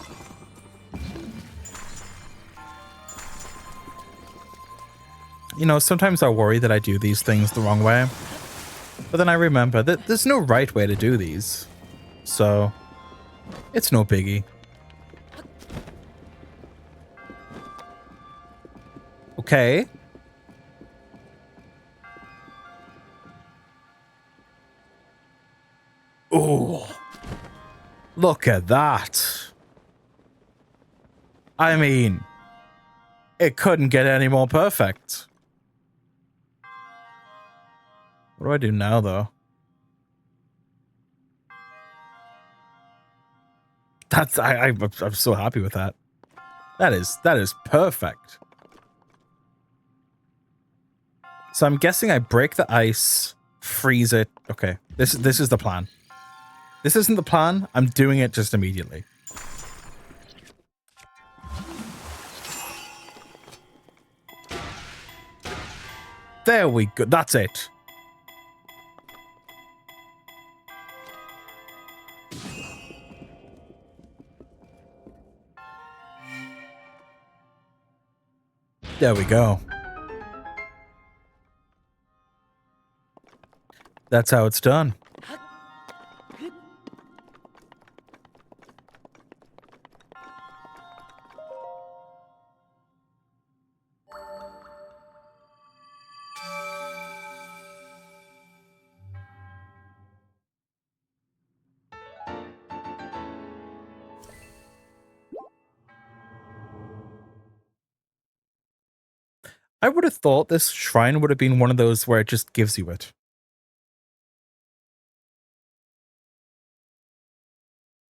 You know, sometimes I worry that I do these things the wrong way. But then I remember that there's no right way to do these. So, it's no biggie. Okay. Oh. Look at that. I mean, it couldn't get any more perfect. What do I do now, though? That's I'm so happy with that. That is perfect. So I'm guessing I break the ice, freeze it. Okay, this is the plan. This isn't the plan. I'm doing it just immediately. There we go. That's it. There we go. That's how it's done. I would have thought this shrine would have been one of those where it just gives you it.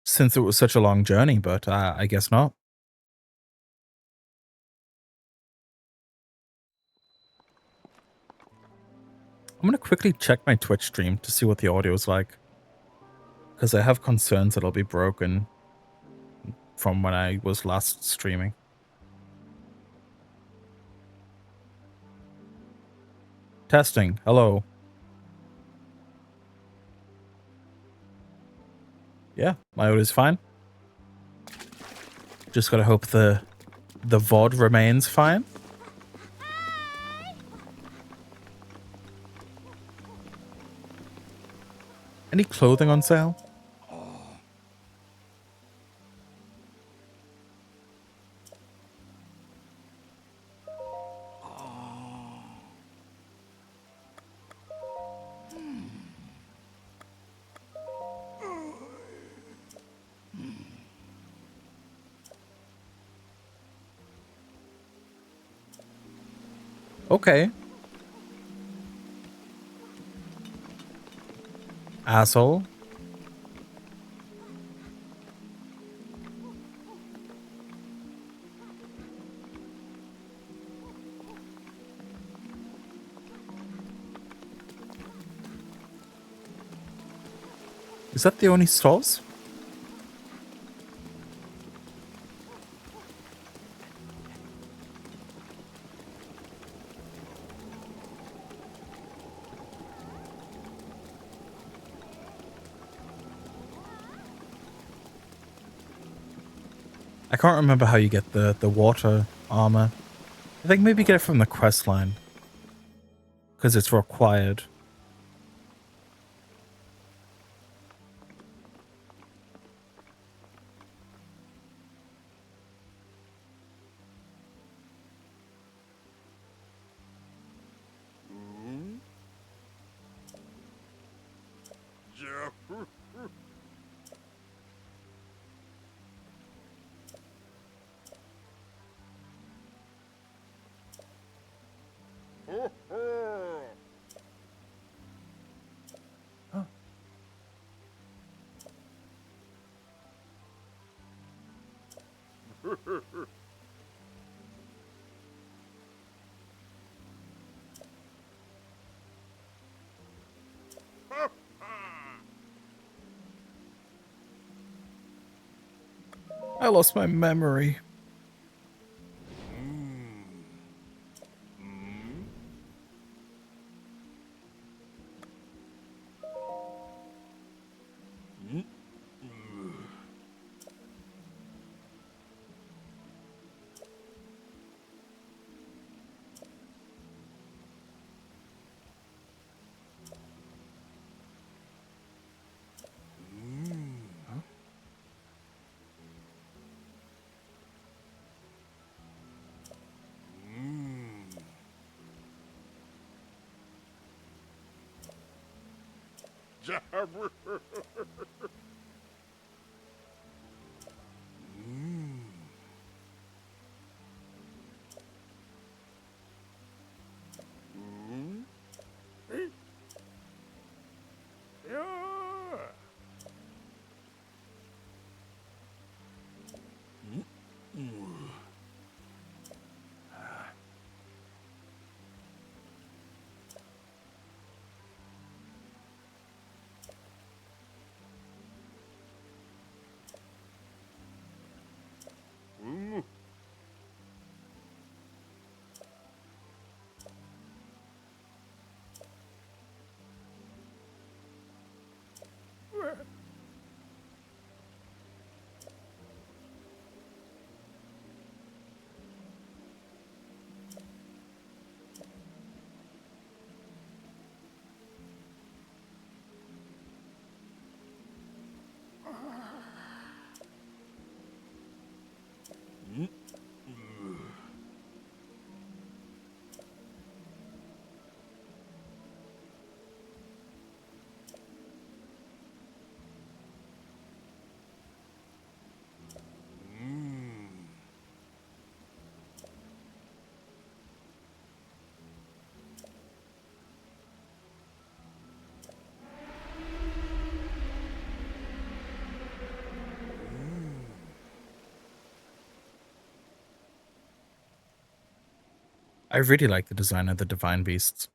Since it was such a long journey, but I guess not. I'm gonna quickly check my Twitch stream to see what the audio is like. Because I have concerns that it'll be broken from when I was last streaming. Testing. Hello. Yeah, my audio is fine. Just gotta hope the VOD remains fine. Any clothing on sale? Okay. Asshole. Is that the only stalls? I can't remember how you get the water armor. I think maybe get it from the quest line. Because it's required. I lost my memory. I really like the design of the divine beasts.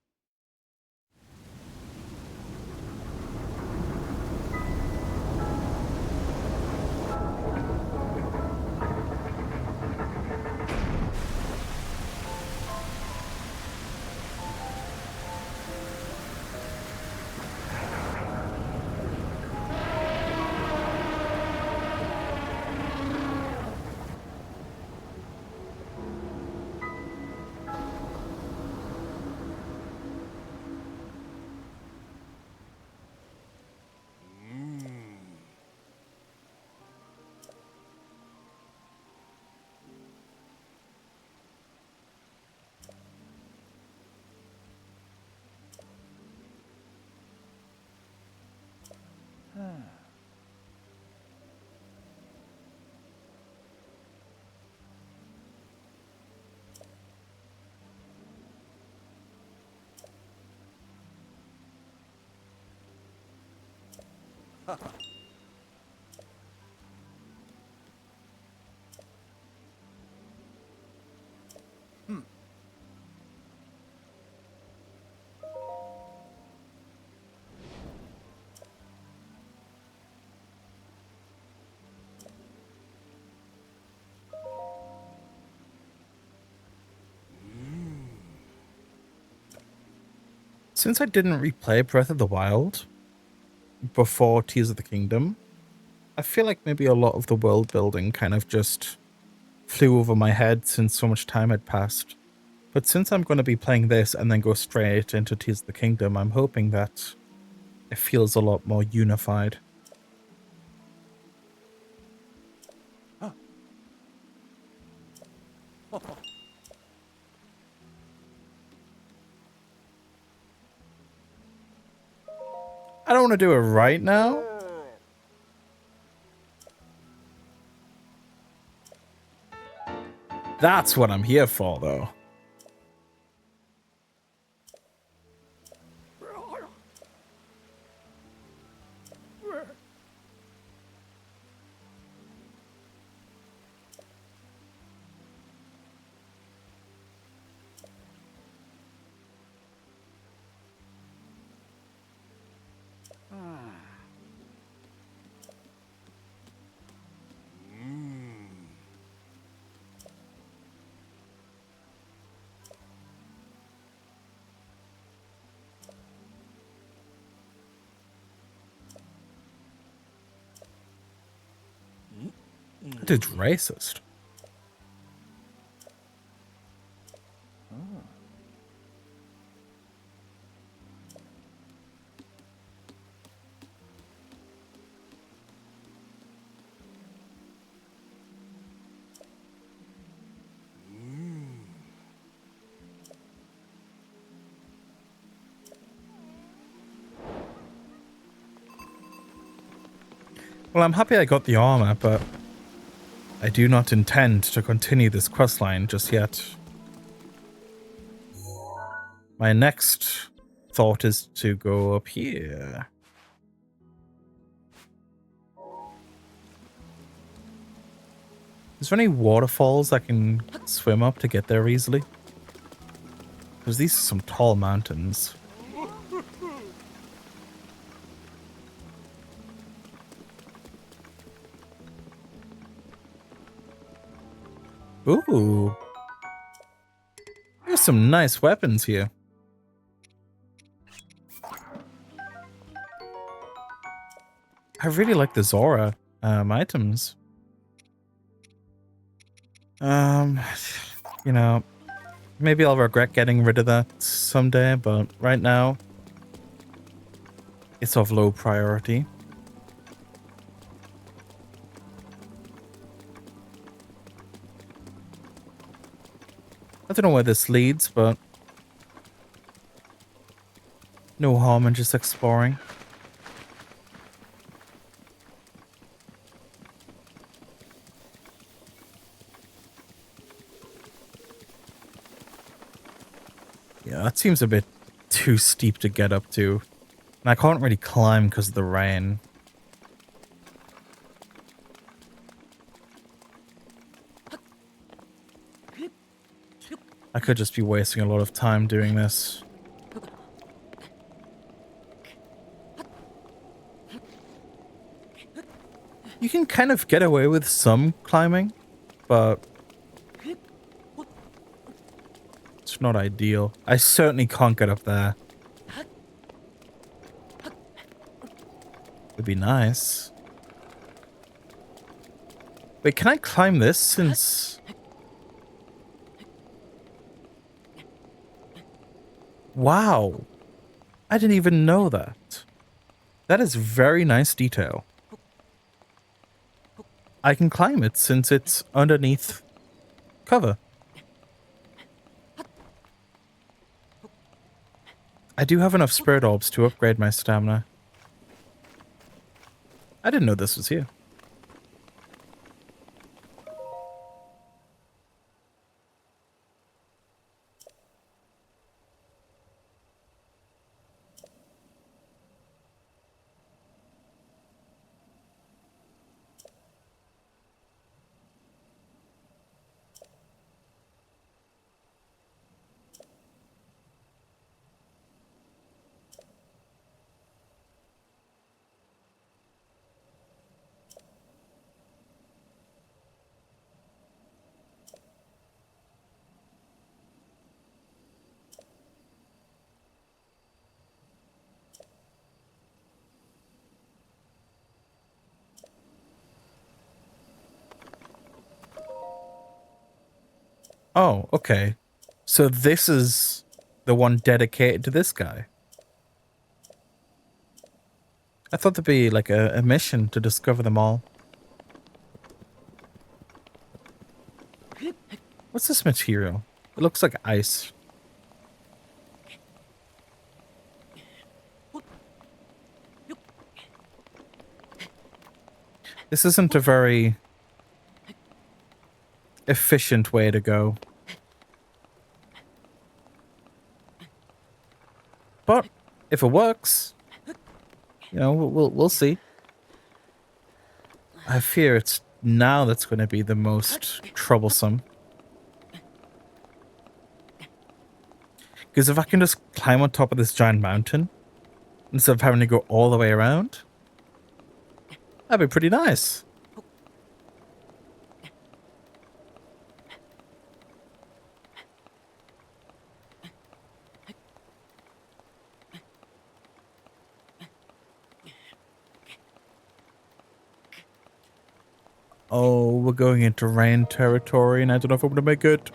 Since I didn't replay Breath of the Wild before Tears of the Kingdom, I feel like maybe a lot of the world building kind of just flew over my head since so much time had passed. But since I'm going to be playing this and then go straight into Tears of the Kingdom, I'm hoping that it feels a lot more unified. I don't want to do it right now. That's what I'm here for, though. That is racist. Well, I'm happy I got the armor, but I do not intend to continue this questline just yet. My next thought is to go up here. Is there any waterfalls I can swim up to get there easily? Because these are some tall mountains. Ooh. There's some nice weapons here. I really like the Zora items. You know, maybe I'll regret getting rid of that someday, but right now, it's of low priority. I don't know where this leads, but no harm in just exploring. Yeah, that seems a bit too steep to get up to. And I can't really climb because of the rain. I could just be wasting a lot of time doing this. You can kind of get away with some climbing, but it's not ideal. I certainly can't get up there. Would be nice. Wait, can I climb this since... Wow. I didn't even know that. That is very nice detail. I can climb it since it's underneath cover. I do have enough spirit orbs to upgrade my stamina. I didn't know this was here. Oh, okay. So this is the one dedicated to this guy. I thought there'd be like a mission to discover them all. What's this material? It looks like ice. This isn't a very efficient way to go. But if it works, you know, we'll see. I fear it's now that's going to be the most troublesome. Because if I can just climb on top of this giant mountain instead of having to go all the way around, that'd be pretty nice. Oh, we're going into rain territory, and I don't know if I'm going to make it.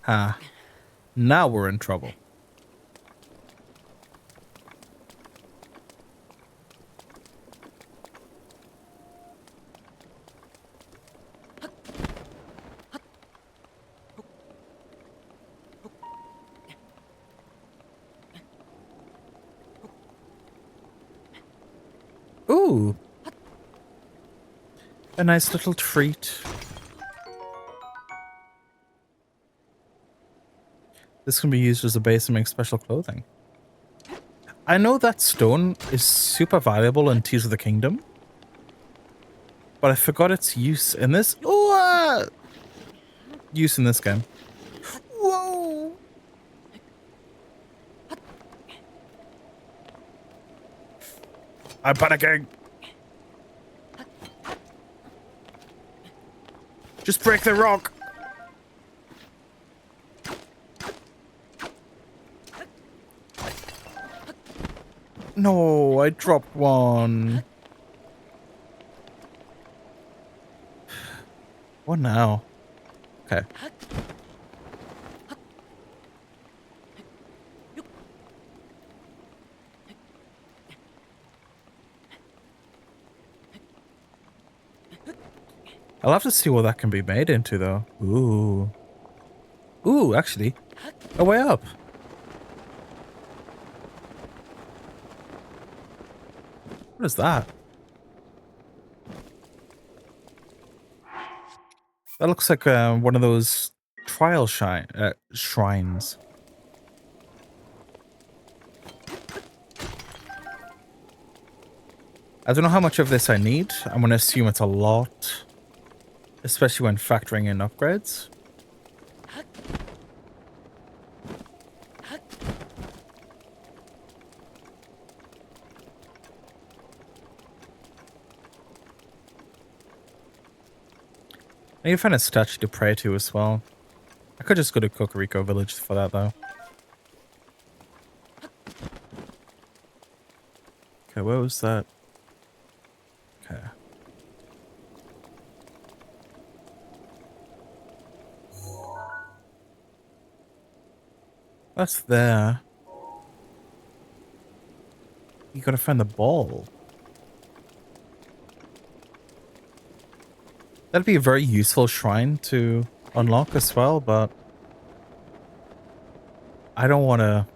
Ah, now we're in trouble. Ooh. A nice little treat. This can be used as a base to make special clothing. I know that stone is super valuable in Tears of the Kingdom, but I forgot its use in this. Ooh, use in this game. Whoa! I'm panicking. Just break the rock. No, I dropped one. What now? Okay. I'll have to see what that can be made into, though. Ooh. Ooh, actually. A way up. What is that? That looks like one of those trial shrines. I don't know how much of this I need. I'm going to assume it's a lot, especially when factoring in upgrades. I need to find a statue to pray to as well. I could just go to Kokoriko Village for that though. Okay, where was that? Okay. That's there. You gotta find the ball. That'd be a very useful shrine to unlock as well, but I don't want to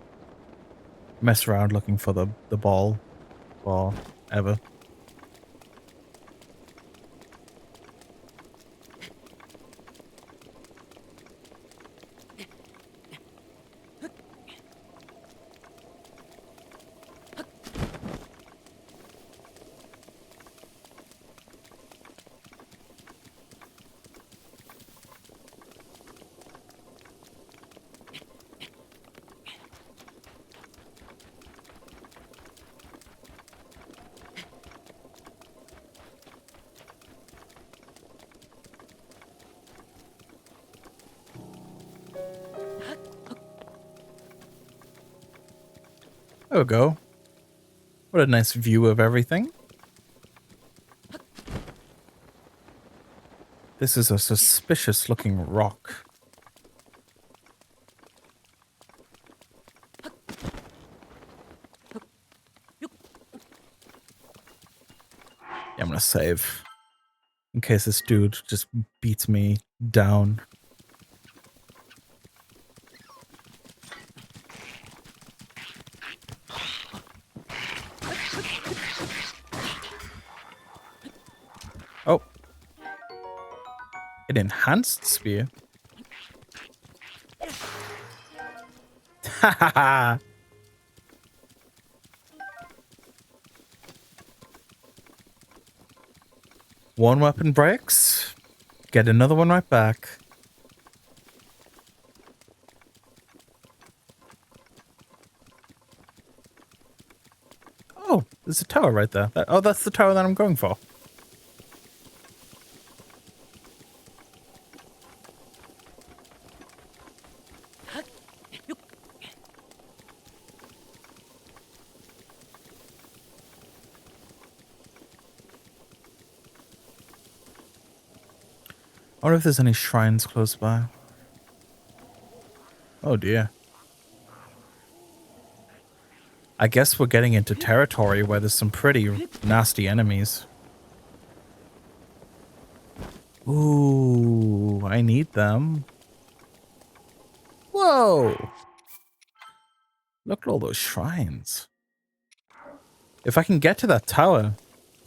mess around looking for the ball or ever. There we go. What a nice view of everything. This is a suspicious looking rock. Yeah, I'm gonna save. In case this dude just beats me down. Oh. An enhanced spear. Hahaha. One weapon breaks. Get another one right back. Oh, there's a tower right there. Oh, that's the tower that I'm going for. I wonder if there's any shrines close by. Oh dear. I guess we're getting into territory where there's some pretty nasty enemies. Ooh, I need them. Whoa! Look at all those shrines. If I can get to that tower,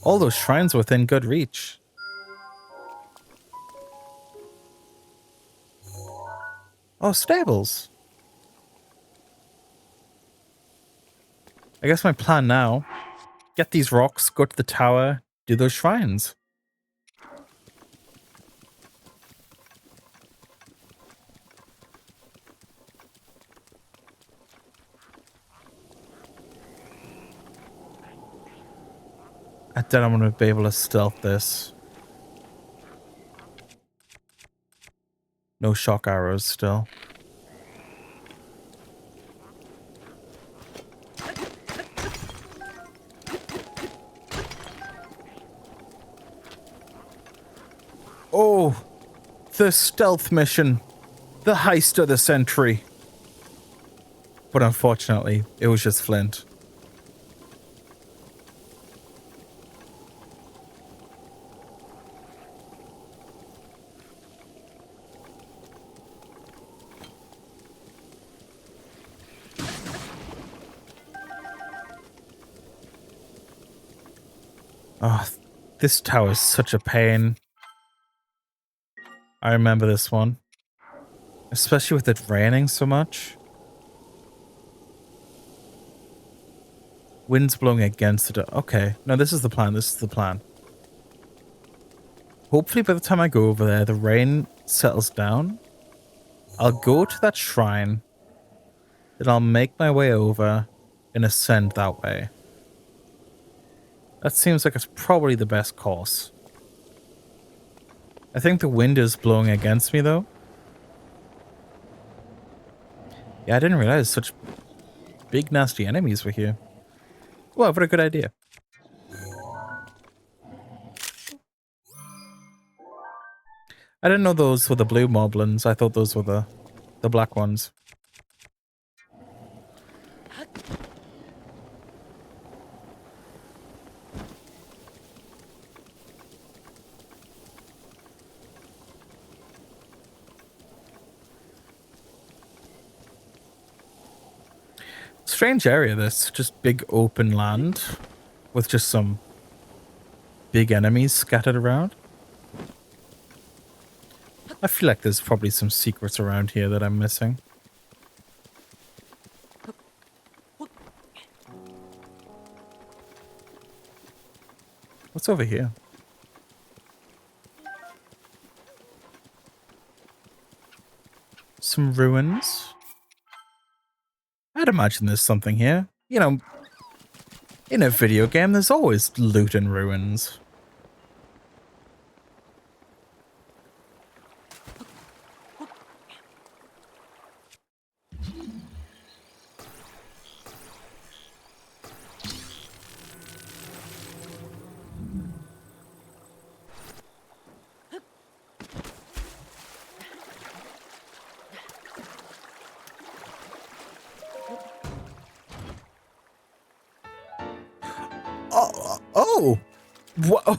all those shrines are within good reach. Oh, stables. I guess my plan now, get these rocks, go to the tower, do those shrines. I doubt I'm going to be able to stealth this. No shock arrows still. Oh, the stealth mission. The heist of the century. But unfortunately, it was just Flint. Oh, this tower is such a pain. I remember this one. Especially with it raining so much. Wind's blowing against it. Okay. No, this is the plan. This is the plan. Hopefully by the time I go over there, the rain settles down. I'll go to that shrine. Then I'll make my way over and ascend that way. That seems like it's probably the best course. I think the wind is blowing against me, though. Yeah, I didn't realize such big, nasty enemies were here. Well, what a good idea. I didn't know those were the blue moblins. I thought those were the black ones. Strange area, this. Just big open land with just some big enemies scattered around. I feel like there's probably some secrets around here that I'm missing. What's over here? Some ruins. I'd imagine there's something here. You know, in a video game, there's always loot and ruins.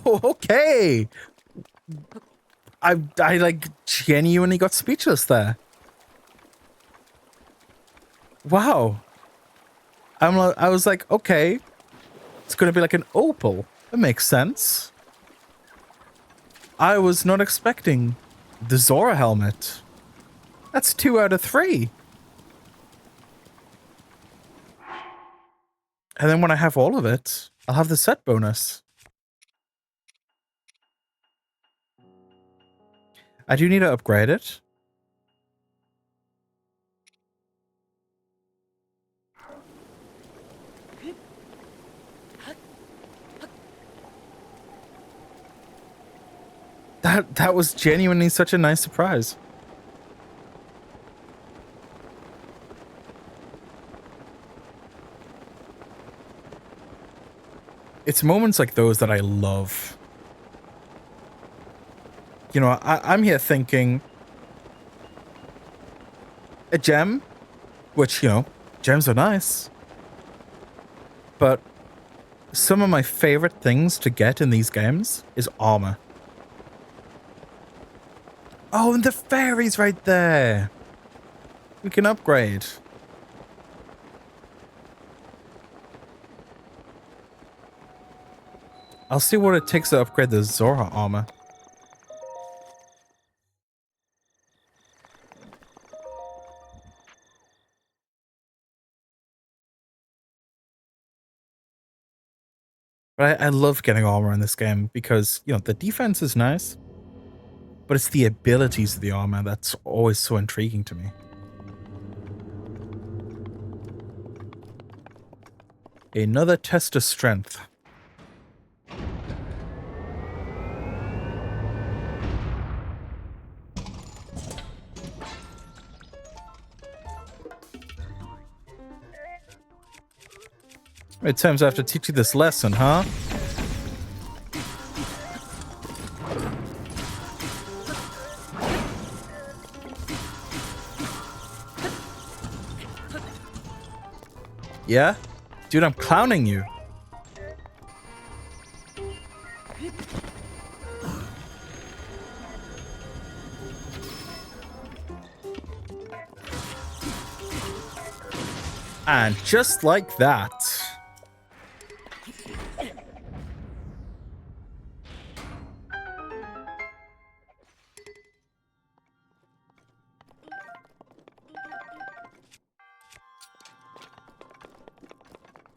Oh, okay. I like genuinely got speechless there. Wow. I was like, okay, it's gonna be like an opal. That makes sense. I was not expecting the Zora helmet. That's 2 out of 3. And then when I have all of it, I'll have the set bonus. I do need to upgrade it. That was genuinely such a nice surprise. It's moments like those that I love. You know, I'm here thinking a gem, which, you know, gems are nice. But some of my favorite things to get in these games is armor. Oh, and the fairy's right there. We can upgrade. I'll see what it takes to upgrade the Zora armor. But I love getting armor in this game because, you know, the defense is nice, but it's the abilities of the armor that's always so intriguing to me. Another test of strength. It times I have to teach you this lesson, huh? Yeah? Dude, I'm clowning you. And just like that.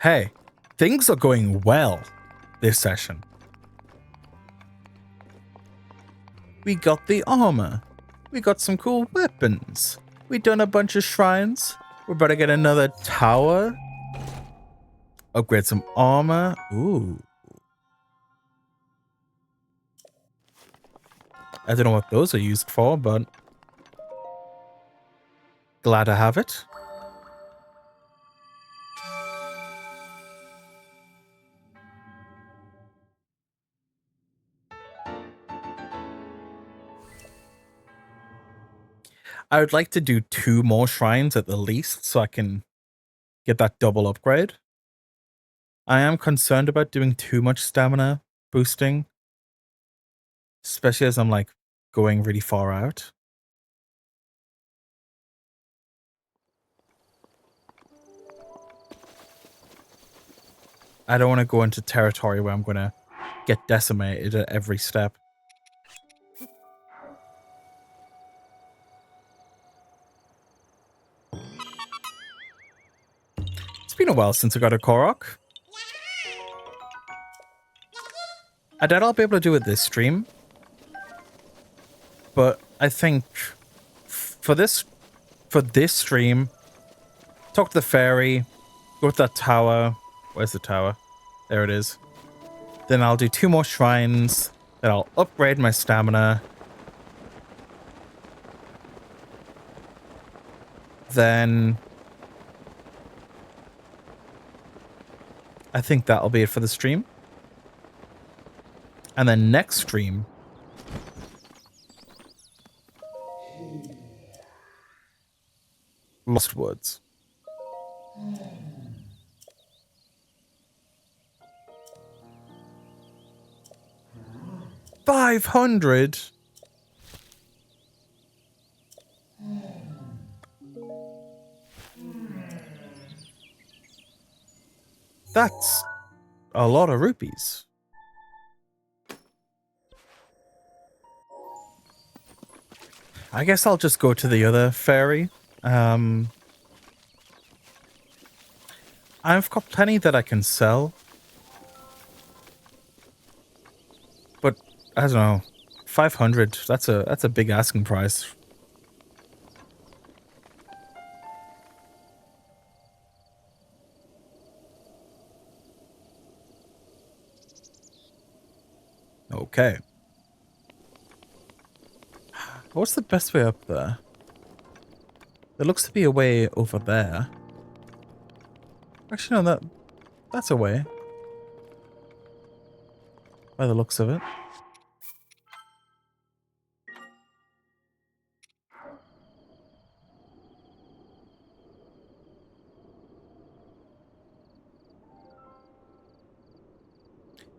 Hey, things are going well this session. We got the armor. We got some cool weapons. We done a bunch of shrines. We're about to get another tower. Upgrade some armor. Ooh. I don't know what those are used for, but glad to have it. I would like to do 2 more shrines at the least so I can get that double upgrade. I am concerned about doing too much stamina boosting, especially as I'm like going really far out. I don't want to go into territory where I'm going to get decimated at every step. It's been a while since I got a Korok. I doubt I'll be able to do it this stream. But I think for this stream, talk to the fairy, go to that tower. Where's the tower? There it is. Then I'll do 2 more shrines. Then I'll upgrade my stamina. Then I think that'll be it for the stream. And then next stream, Lost Woods. $500. That's a lot of rupees. I guess I'll just go to the other fairy. I've got plenty that I can sell. But I don't know. 500, that's a big asking price. Okay. What's the best way up there? There looks to be a way over there. Actually, no, that's a way. By the looks of it.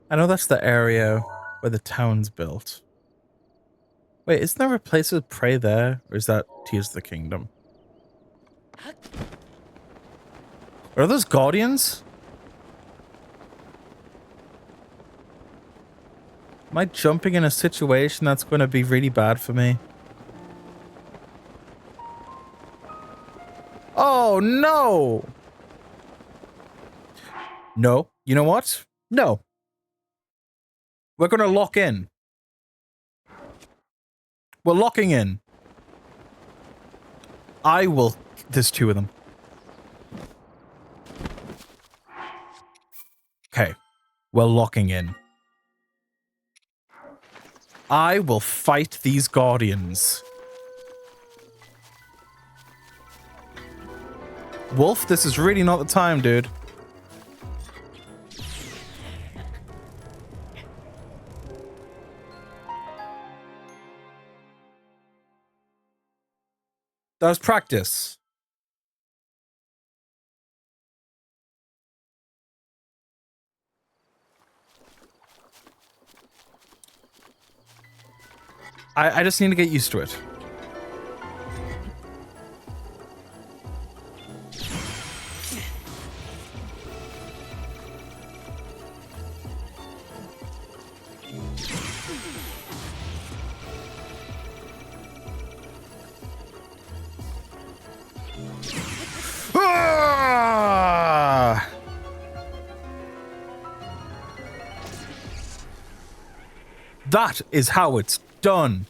I know that's the area where the town's built. Wait, isn't there a place with prey there? Or is that Tears of the Kingdom? Are those guardians? Am I jumping in a situation that's going to be really bad for me? Oh, no! No. You know what? No. We're going to lock in. We're locking in. I will... There's 2 of them. Okay. We're locking in. I will fight these guardians. Wolf, this is really not the time, dude. That was practice. I just need to get used to it. Ah! That is how it's done.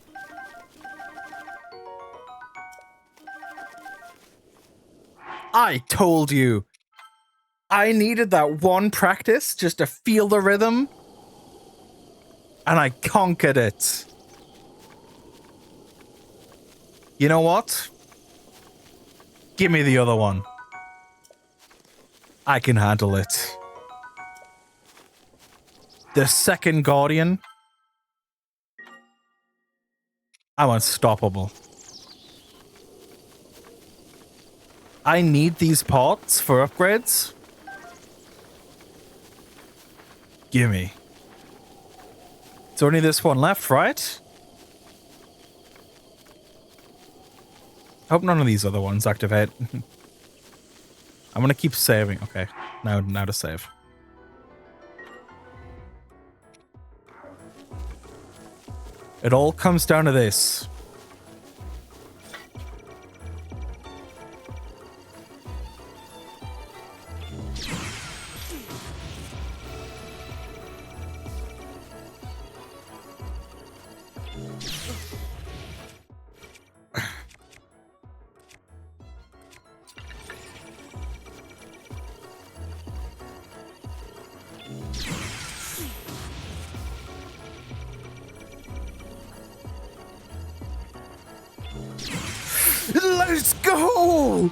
I told you. I needed that one practice just to feel the rhythm. And I conquered it. You know what? Give me the other one. I can handle it. The second Guardian. I'm unstoppable. I need these parts for upgrades. Gimme. It's only this one left, right? I hope none of these other ones activate. I'm gonna keep saving. Okay, now to save. It all comes down to this. Let's go!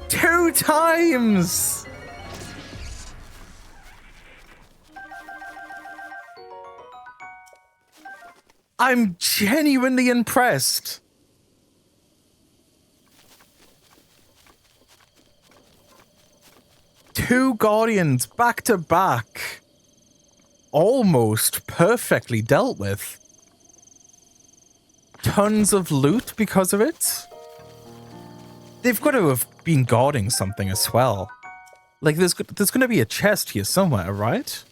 2 times! I'm genuinely impressed. Two Guardians back to back. Almost perfectly dealt with. Tons of loot because of it. They've got to have been guarding something as well. Like, there's going to be a chest here somewhere, right?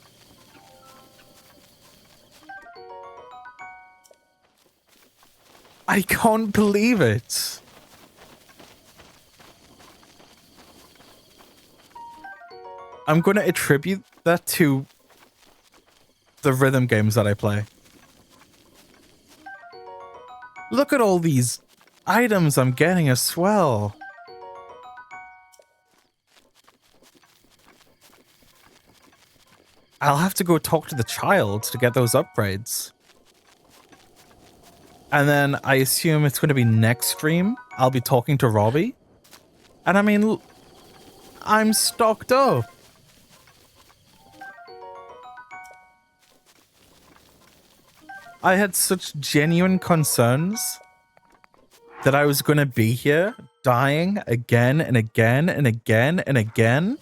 I can't believe it. I'm going to attribute that to the rhythm games that I play. Look at all these items I'm getting as well. I'll have to go talk to the child to get those upgrades. And then I assume it's going to be next stream. I'll be talking to Robbie. And I mean, I'm stocked up. I had such genuine concerns that I was going to be here dying again and again and again and again.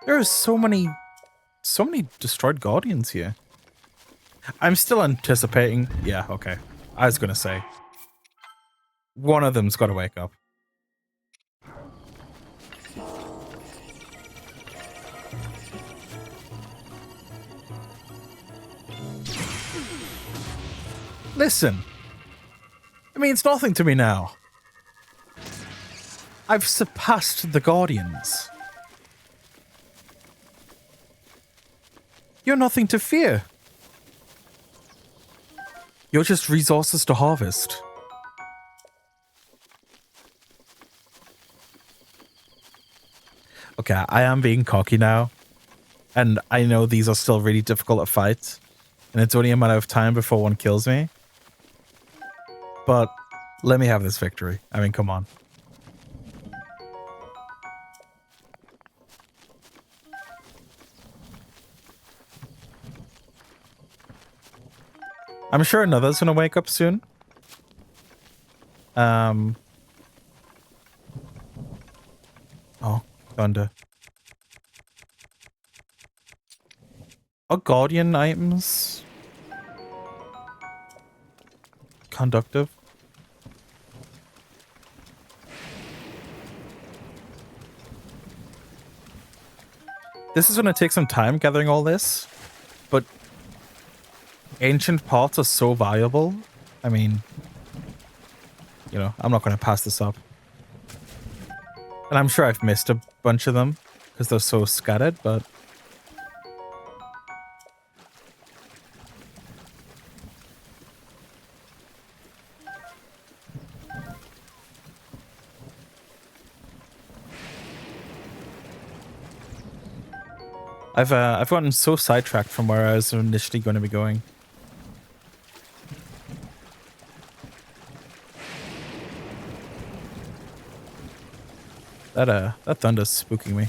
There are so many destroyed Guardians here. I'm still anticipating. Yeah, okay. I was going to say. One of them's got to wake up. Listen, it means nothing to me now. I've surpassed the Guardians. You're nothing to fear. You're just resources to harvest. Okay, I am being cocky now. And I know these are still really difficult to fight. And it's only a matter of time before one kills me. But let me have this victory. I mean, come on. I'm sure another's gonna wake up soon. Oh, thunder. Are Guardian items conductive? This is gonna take some time gathering all this, but ancient parts are so valuable. I mean, you know, I'm not gonna pass this up. And I'm sure I've missed a bunch of them because they're so scattered, but... I've gotten so sidetracked from where I was initially going to be going. That thunder's spooking me.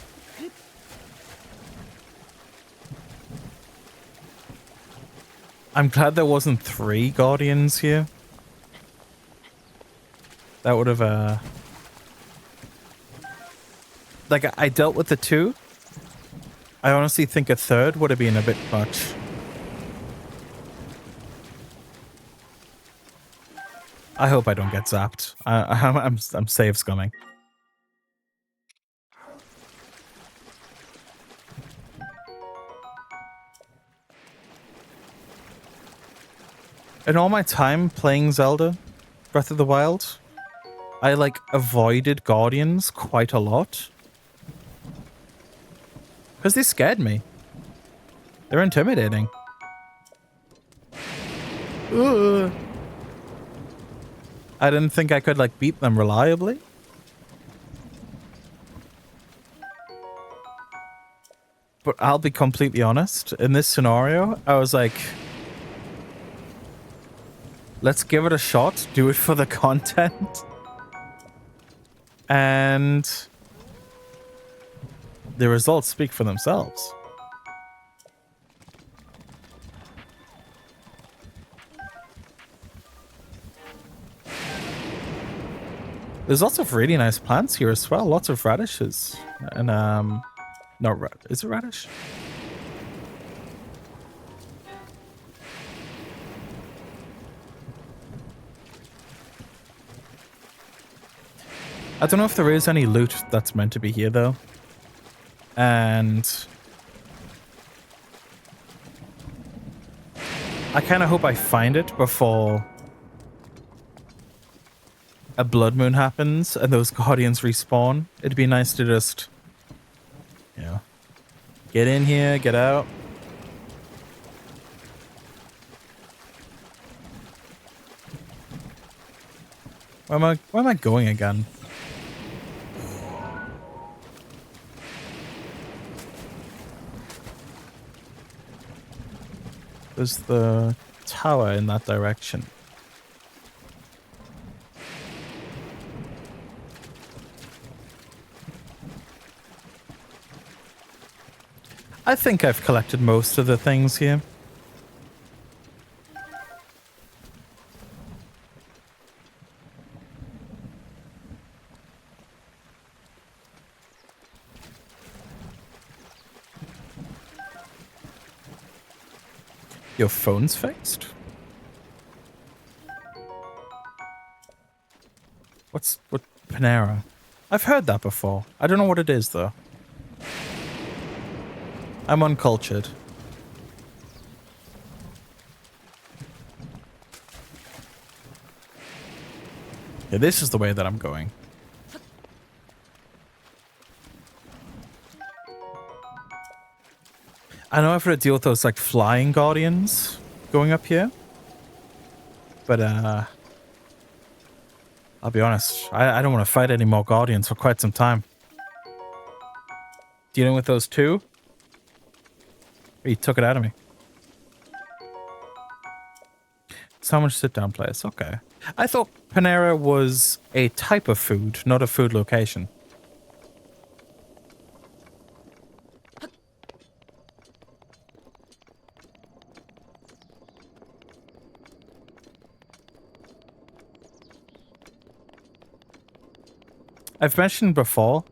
I'm glad there wasn't 3 guardians here. That would have like I dealt with the 2. I honestly think a 3rd would have been a bit much. I hope I don't get zapped. I'm save scumming. In all my time playing Zelda, Breath of the Wild, I like avoided guardians quite a lot. Because they scared me. They're intimidating. Ugh. I didn't think I could like beat them reliably. But I'll be completely honest, in this scenario, I was like, let's give it a shot, do it for the content. And the results speak for themselves. There's lots of really nice plants here as well. Lots of radishes. And, no, is it radish? I don't know if there is any loot that's meant to be here, though. And I kind of hope I find it before a blood moon happens and those guardians respawn. It'd be nice to just, you know, get in here, get out. Where am I going again? There's the tower in that direction. I think I've collected most of the things here. Your phone's fixed? What Panera? I've heard that before. I don't know what it is though. I'm uncultured. Yeah, this is the way that I'm going. I know I've got to deal with those like flying guardians going up here. But I'll be honest, I don't want to fight any more guardians for quite some time. Dealing with those 2? He took it out of me. So much sit-down place. Okay. I thought Panera was a type of food, not a food location. I've mentioned before,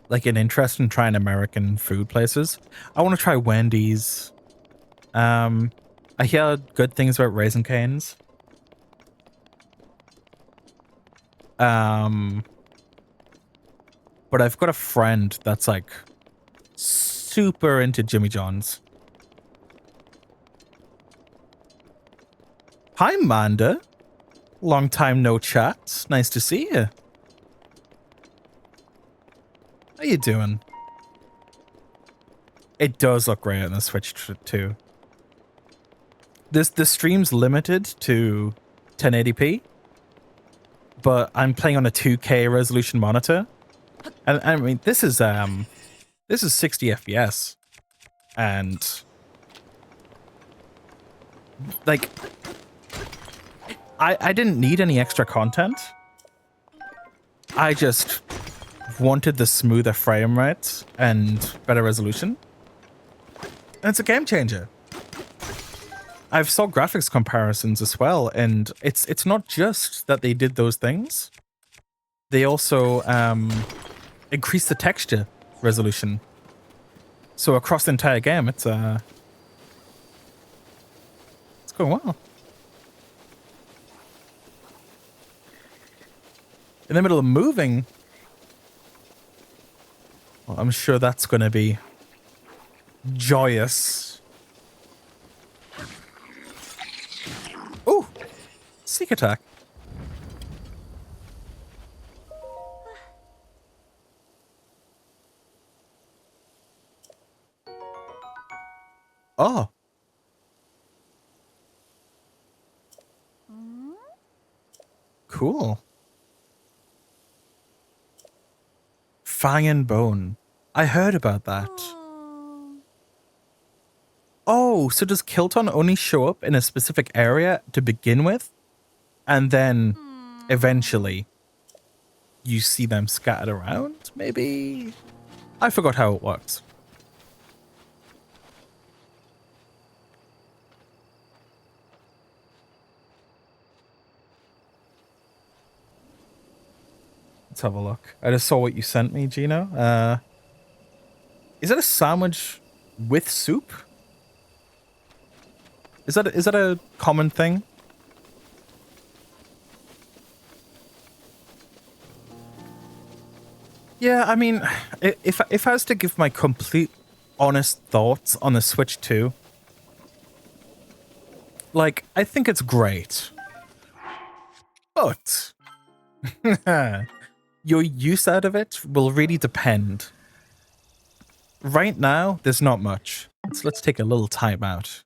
like an interest in trying American food places. I want to try Wendy's. I hear good things about Raisin Cane's. But I've got a friend that's like super into Jimmy John's. Hi, Manda. Long time no chat. Nice to see you. How you doing? It does look great on the Switch too. The stream's limited to 1080p, but I'm playing on a 2K resolution monitor, and I mean this is 60 FPS, and like I didn't need any extra content. I just wanted the smoother frame rate and better resolution, and it's a game changer. I've saw graphics comparisons as well, and it's not just that they did those things. They also increased the texture resolution. So across the entire game, it's going well. In the middle of moving, well, I'm sure that's going to be joyous. Ooh, sneak attack. Oh. Cool. Fang and Bone. I heard about that. Oh, so does Kilton only show up in a specific area to begin with? And then eventually you see them scattered around, maybe? I forgot how it works. Let's have a look. I just saw what you sent me, Gino. Is that a sandwich with soup? Is that a common thing? Yeah, I mean, if I was to give my complete honest thoughts on the Switch 2, like, I think it's great. But your use out of it will really depend. Right now, there's not much. Let's take a little time out.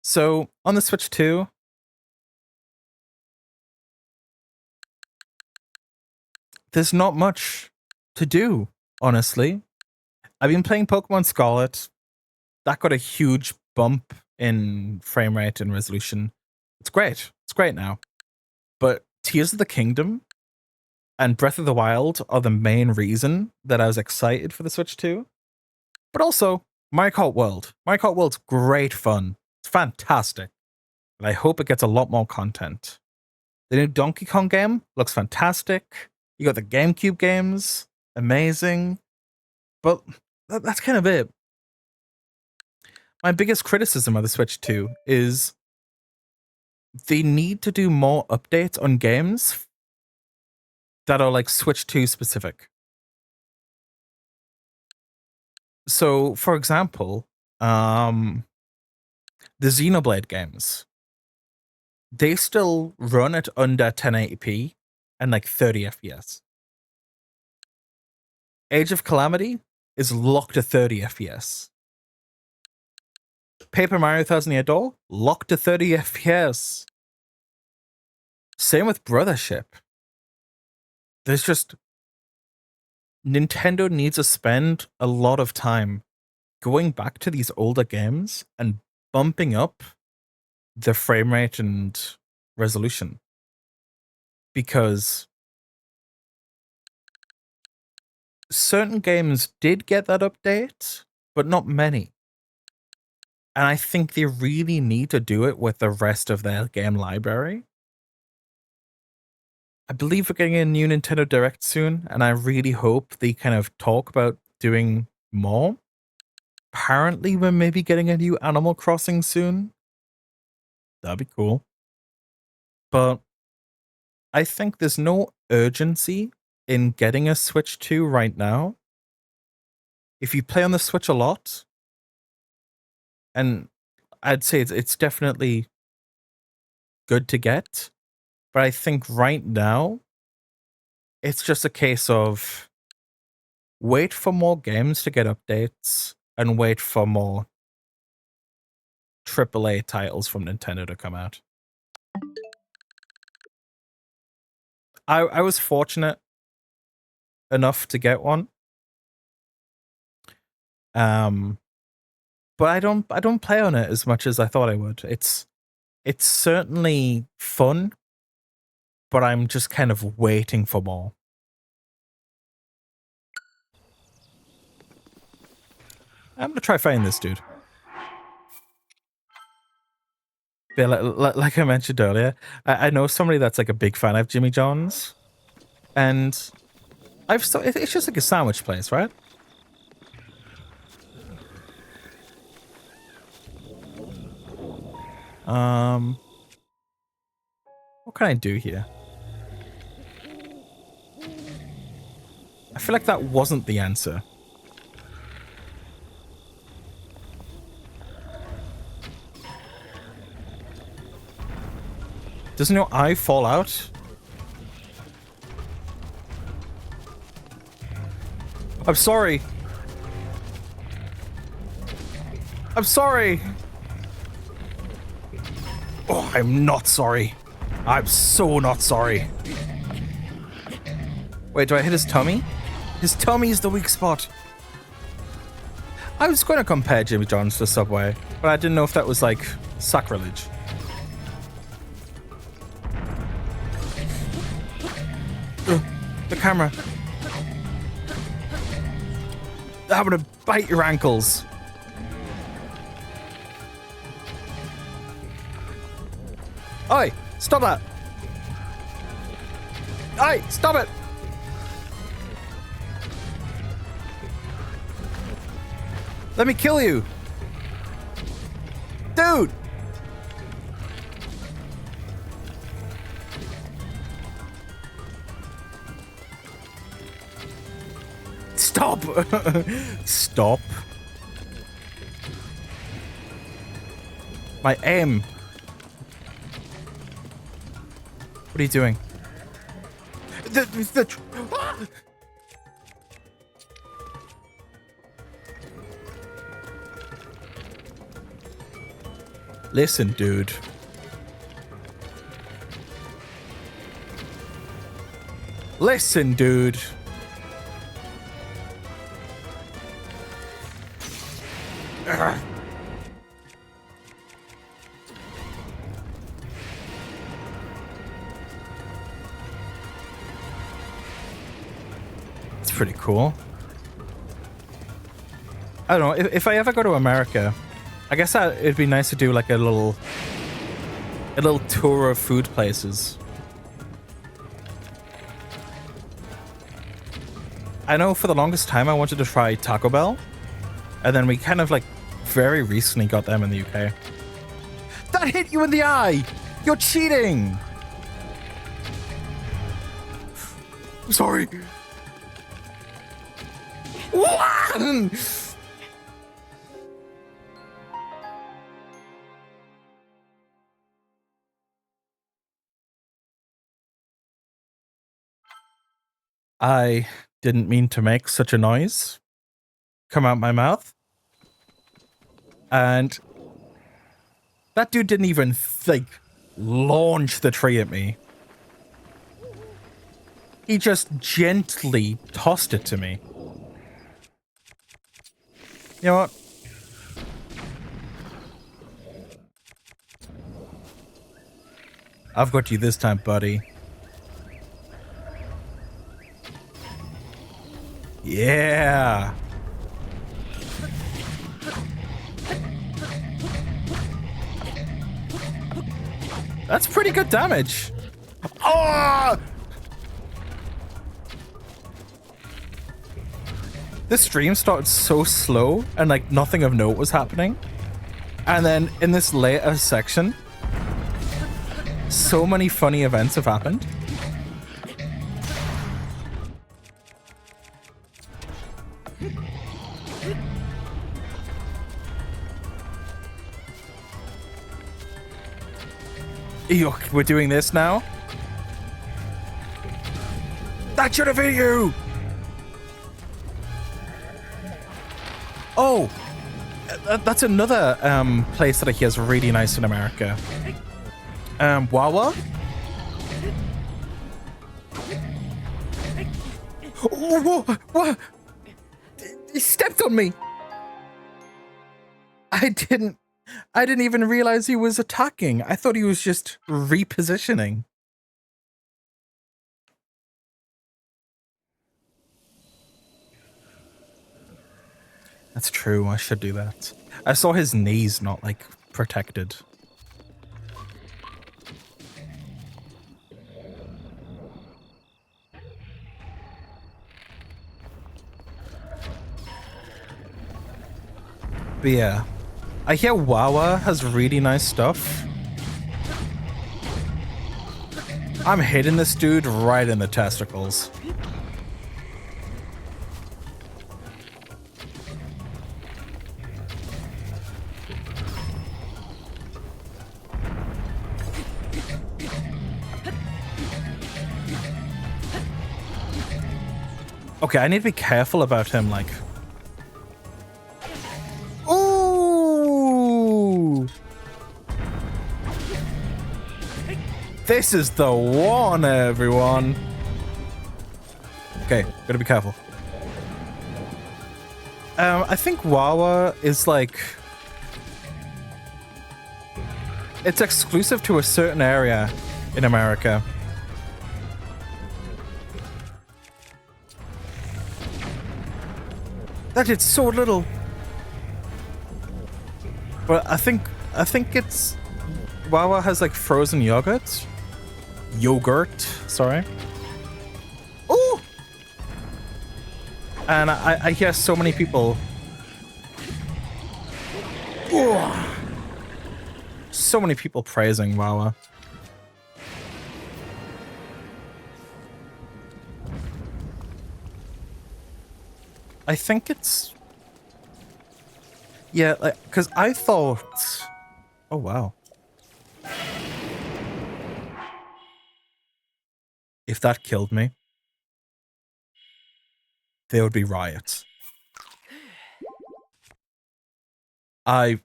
So on the Switch 2, there's not much to do, honestly. I've been playing Pokemon Scarlet. That got a huge bump in frame rate and resolution. It's great. It's great now. But Tears of the Kingdom and Breath of the Wild are the main reason that I was excited for the Switch 2. But also, Mario Kart World. Mario Kart World's great fun. It's fantastic. And I hope it gets a lot more content. The new Donkey Kong game looks fantastic. You got the GameCube games. Amazing. But that's kind of it. My biggest criticism of the Switch 2 is they need to do more updates on games that are like Switch 2 specific. So, for example, the Xenoblade games, they still run at under 1080p and like 30 FPS. Age of Calamity is locked to 30 FPS. Paper Mario 1000 Year Door, locked to 30 FPS. Same with Brothership. There's just... Nintendo needs to spend a lot of time going back to these older games and bumping up the frame rate and resolution. Because certain games did get that update, but not many. And I think they really need to do it with the rest of their game library. I believe we're getting a new Nintendo Direct soon, and I really hope they kind of talk about doing more. Apparently, we're maybe getting a new Animal Crossing soon. That'd be cool. But I think there's no urgency in getting a Switch 2 right now. If you play on the Switch a lot, and I'd say it's definitely good to get, but I think right now, it's just a case of wait for more games to get updates and wait for more AAA titles from Nintendo to come out. I was fortunate enough to get one. But I don't play on it as much as I thought I would. It's certainly fun, but I'm just kind of waiting for more. I'm gonna try fighting this dude. Yeah, like I mentioned earlier, I know somebody that's like a big fan of Jimmy John's, and it's just like a sandwich place, right? What can I do here? I feel like that wasn't the answer. Doesn't your eye fall out? I'm sorry. I'm sorry. Oh, I'm not sorry. I'm so not sorry. Wait, do I hit his tummy? His tummy is the weak spot. I was going to compare Jimmy John's to Subway, but I didn't know if that was like sacrilege. The camera. I'm gonna bite your ankles. Oi, stop that. Oi, stop it. Let me kill you. Dude. Stop. Stop. My aim. What are you doing? Listen, dude. Listen, dude. Ugh. It's pretty cool. I don't know, if I ever go to America, I guess it'd be nice to do like a little tour of food places. I know for the longest time I wanted to try Taco Bell, and then we kind of like very recently got them in the UK. That hit you in the eye! You're cheating! I'm sorry. I didn't mean to make such a noise come out my mouth. And that dude didn't even, like, launch the tree at me. He just gently tossed it to me. You know what? I've got you this time, buddy. Yeah. That's pretty good damage. Oh! This stream started so slow and like nothing of note was happening. And then in this later section, so many funny events have happened. Yuck, we're doing this now? That should have hit you! Oh, that's another place that I hear is really nice in America. Wawa. Oh, what? He stepped on me. I didn't even realize he was attacking. I thought he was just repositioning. That's true. I should do that. I saw his knees not like protected. But yeah, I hear Wawa has really nice stuff. I'm hitting this dude right in the testicles. Okay, I need to be careful about him, like... Ooh! This is the one, everyone. Okay, gotta be careful. I think Wawa is like... It's exclusive to a certain area in America. That did so little. But I think it's... Wawa has like frozen yogurt. Sorry. Ooh! And I hear so many people... Ooh. So many people praising Wawa. I think it's... Yeah, like, because I thought... Oh, wow. If that killed me, there would be riots. I'm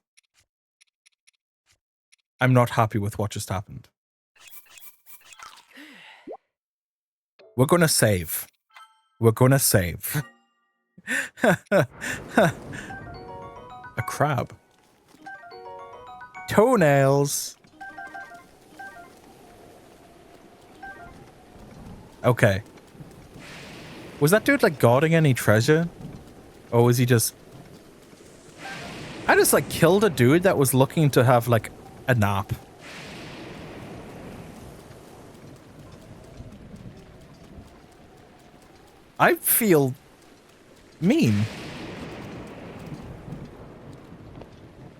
not happy with what just happened. We're gonna save. We're gonna save. A crab. Toenails. Okay. Was that dude like guarding any treasure? Or was he just... I just like killed a dude that was looking to have like a nap. I feel mean.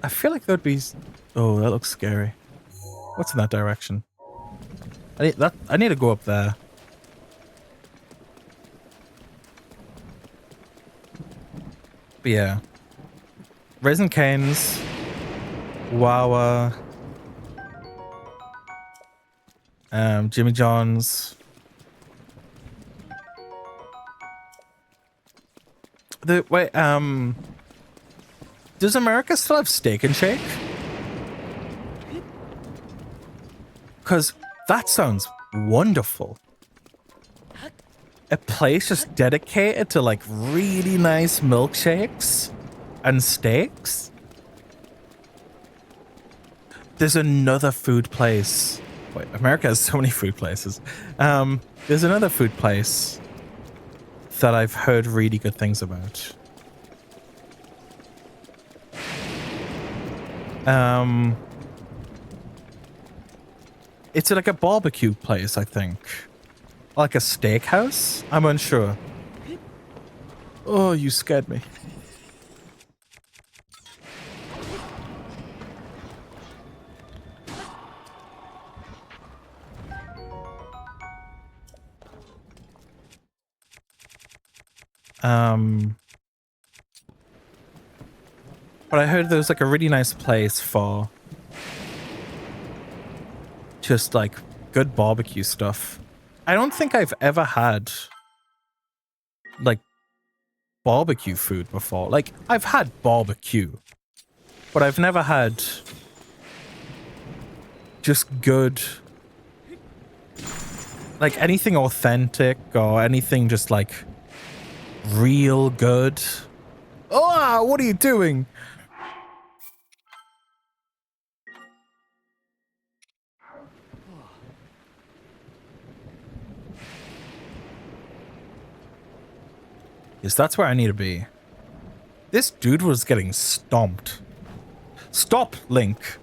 I feel like there'd be... Oh, that looks scary. What's in that direction? I need to go up there. But yeah. Raisin Canes. Wawa. Jimmy John's. Wait, does America still have Steak and Shake? Because that sounds wonderful. A place just dedicated to like really nice milkshakes and steaks. There's another food place. Wait, America has so many food places. There's another food place that I've heard really good things about. It's like a barbecue place, I think. Like a steakhouse? I'm unsure. Oh, you scared me. But I heard there's like a really nice place for just like good barbecue stuff. I don't think I've ever had like barbecue food before. Like, I've had barbecue, but I've never had just good, like anything authentic or anything just like real good. Oh, what are you doing? Yes, that's where I need to be. This dude was getting stomped. Stop, Link.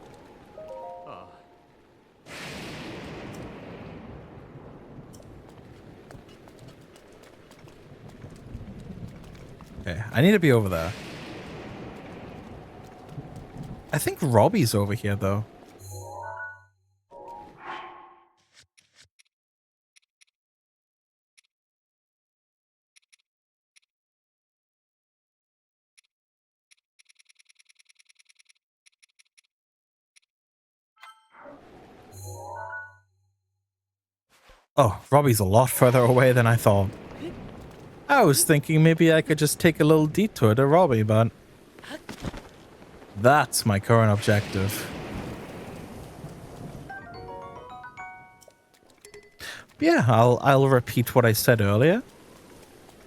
Okay, I need to be over there. I think Robbie's over here, though. Oh, Robbie's a lot further away than I thought. I was thinking maybe I could just take a little detour to Robbie, but that's my current objective. Yeah, I'll repeat what I said earlier.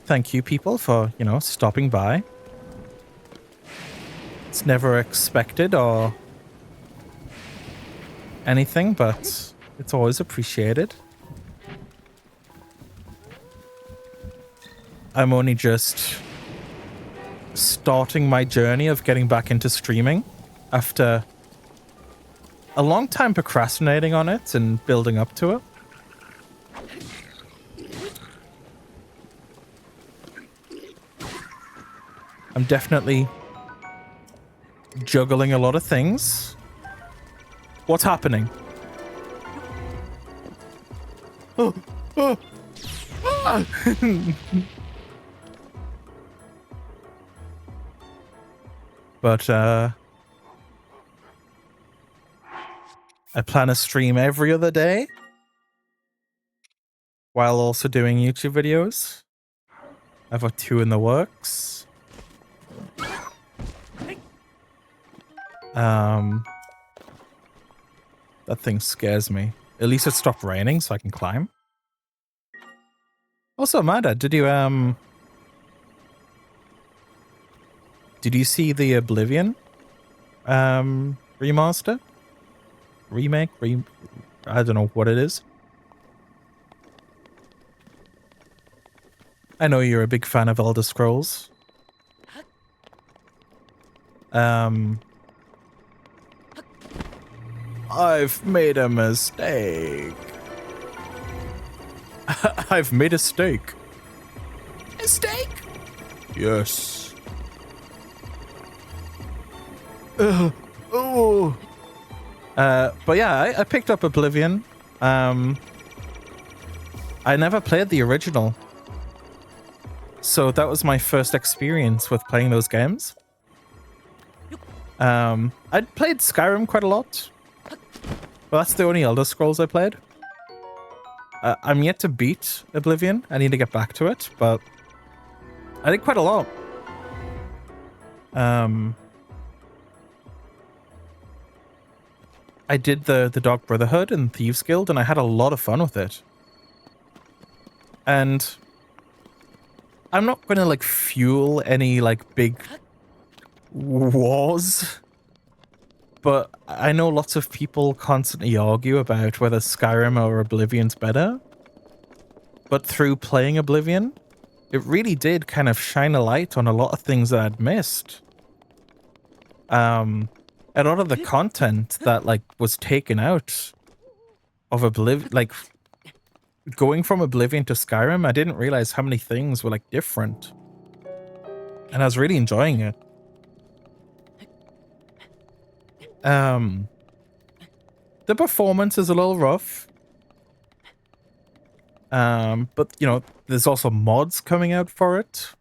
Thank you, people, for, you know, stopping by. It's never expected or anything, but it's always appreciated. I'm only just starting my journey of getting back into streaming after a long time procrastinating on it and building up to it. I'm definitely juggling a lot of things. What's happening? Oh, oh. Ah. But I plan to stream every other day while also doing YouTube videos. I've got 2 in the works. That thing scares me. At least it stopped raining so I can climb. Also, Amanda, did you see the Oblivion remaster? Remake? I don't know what it is. I know you're a big fan of Elder Scrolls. I've made a mistake. I've made a steak. A steak? Yes. Oh. But yeah, I picked up Oblivion. I never played the original. So that was my first experience with playing those games. I'd played Skyrim quite a lot. Well, that's the only Elder Scrolls I played. I'm yet to beat Oblivion. I need to get back to it, but I did quite a lot. I did the Dark Brotherhood and Thieves Guild, and I had a lot of fun with it. And I'm not going to like fuel any like big wars, but I know lots of people constantly argue about whether Skyrim or Oblivion's better. But through playing Oblivion, it really did kind of shine a light on a lot of things that I'd missed. A lot of the content that like was taken out of Oblivion, like going from Oblivion to Skyrim, I didn't realize how many things were like different. And I was really enjoying it. The performance is a little rough. But you know, there's also mods coming out for it.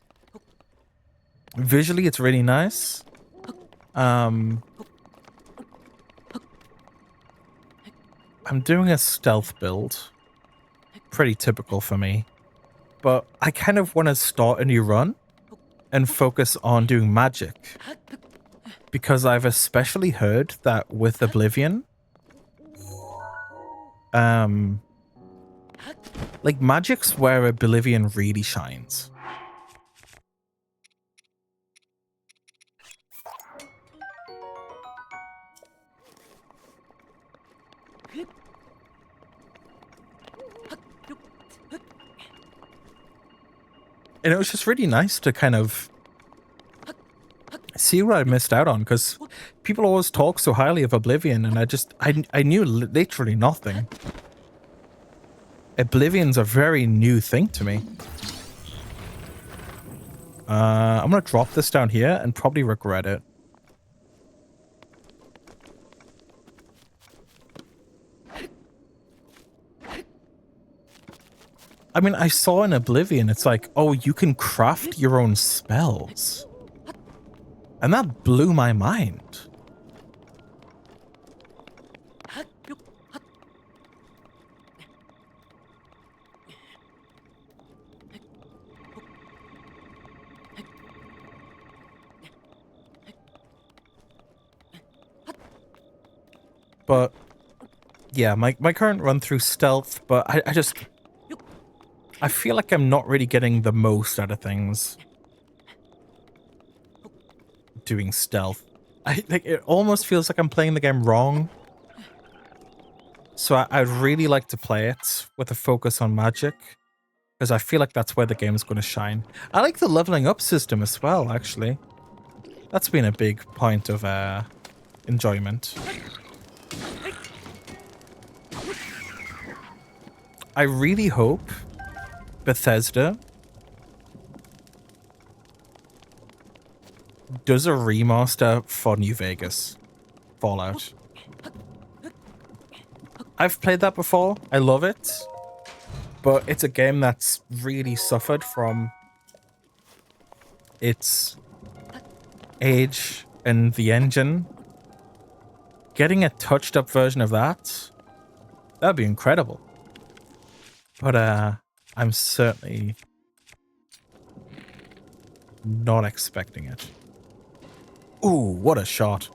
Visually, it's really nice. I'm doing a stealth build. Pretty typical for me. But I kind of want to start a new run and focus on doing magic. Because I've especially heard that with Oblivion, like magic's where Oblivion really shines. And it was just really nice to kind of see what I missed out on, because people always talk so highly of Oblivion, and I knew literally nothing. Oblivion's a very new thing to me. I'm gonna drop this down here and probably regret it. I mean, I saw in Oblivion, it's like, oh, you can craft your own spells. And that blew my mind. But, yeah, my current run through stealth, but I feel like I'm not really getting the most out of things doing stealth. It almost feels like I'm playing the game wrong. So I'd really like to play it with a focus on magic, because I feel like that's where the game is going to shine. I like the leveling up system as well, actually. That's been a big point of enjoyment. I really hope Bethesda does a remaster for New Vegas Fallout. I've played that before. I love it. But it's a game that's really suffered from its age and the engine. Getting a touched up version of that'd be incredible. But I'm certainly not expecting it. Ooh, what a shot.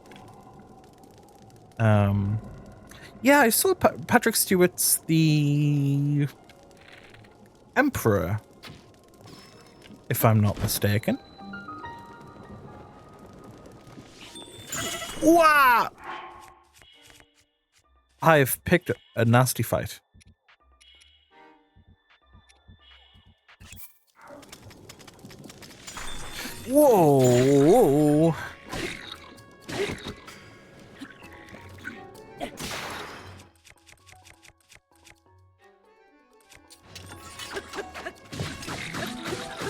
Yeah, I saw Patrick Stewart's The Emperor, if I'm not mistaken. Wow! I've picked a nasty fight. Whoa!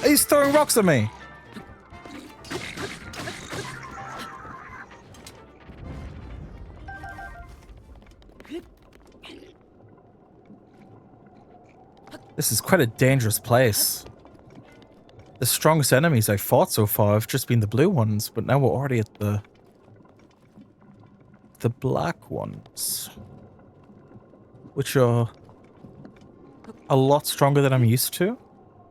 He's throwing rocks at me. This is quite a dangerous place. The strongest enemies I've fought so far have just been the blue ones, but now we're already at the black ones, which are a lot stronger than I'm used to.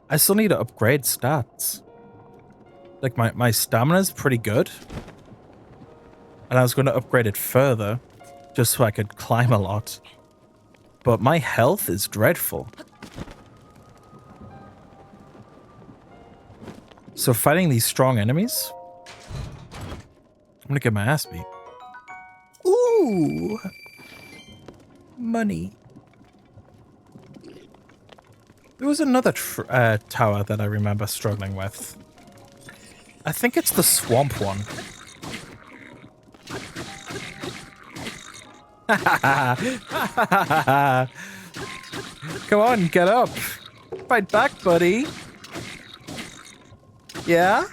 I still need to upgrade stats. Like my stamina's pretty good, and I was going to upgrade it further just so I could climb a lot, but my health is dreadful. So fighting these strong enemies, I'm gonna get my ass beat. Ooh! Money. There was another tower that I remember struggling with. I think it's the swamp one. Come on, get up. Fight back, buddy. Yeah?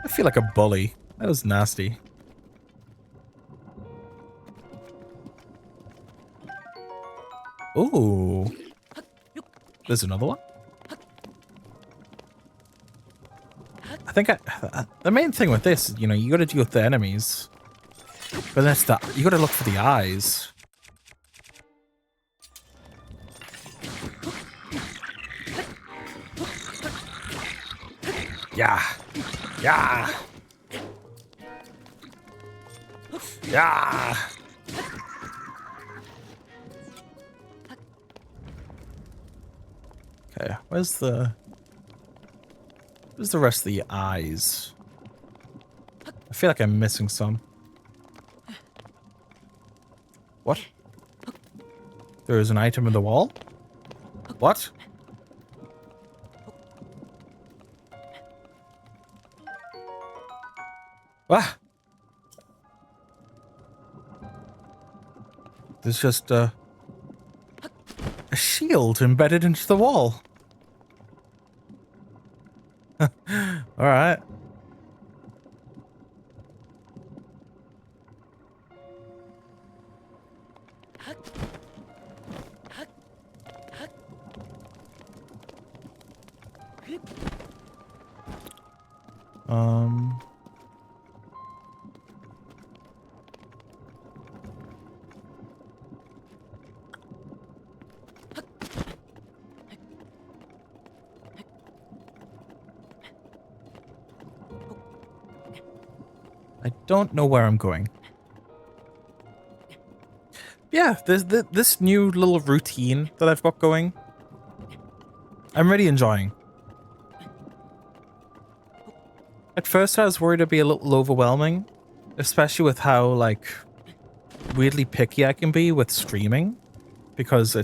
I feel like a bully. That was nasty. Ooh. There's another one? I think the main thing with this, you know, you gotta deal with the enemies. But that's you gotta look for the eyes. Yeah. Yeah. Yeah. Okay, where's the rest of the eyes? I feel like I'm missing some. What? There is an item in the wall? What? Ah! There's just a shield embedded into the wall. Alright. I don't know where I'm going. Yeah, there's this new little routine that I've got going. I'm really enjoying. At first I was worried it'd be a little overwhelming, especially with how, like, weirdly picky I can be with streaming, because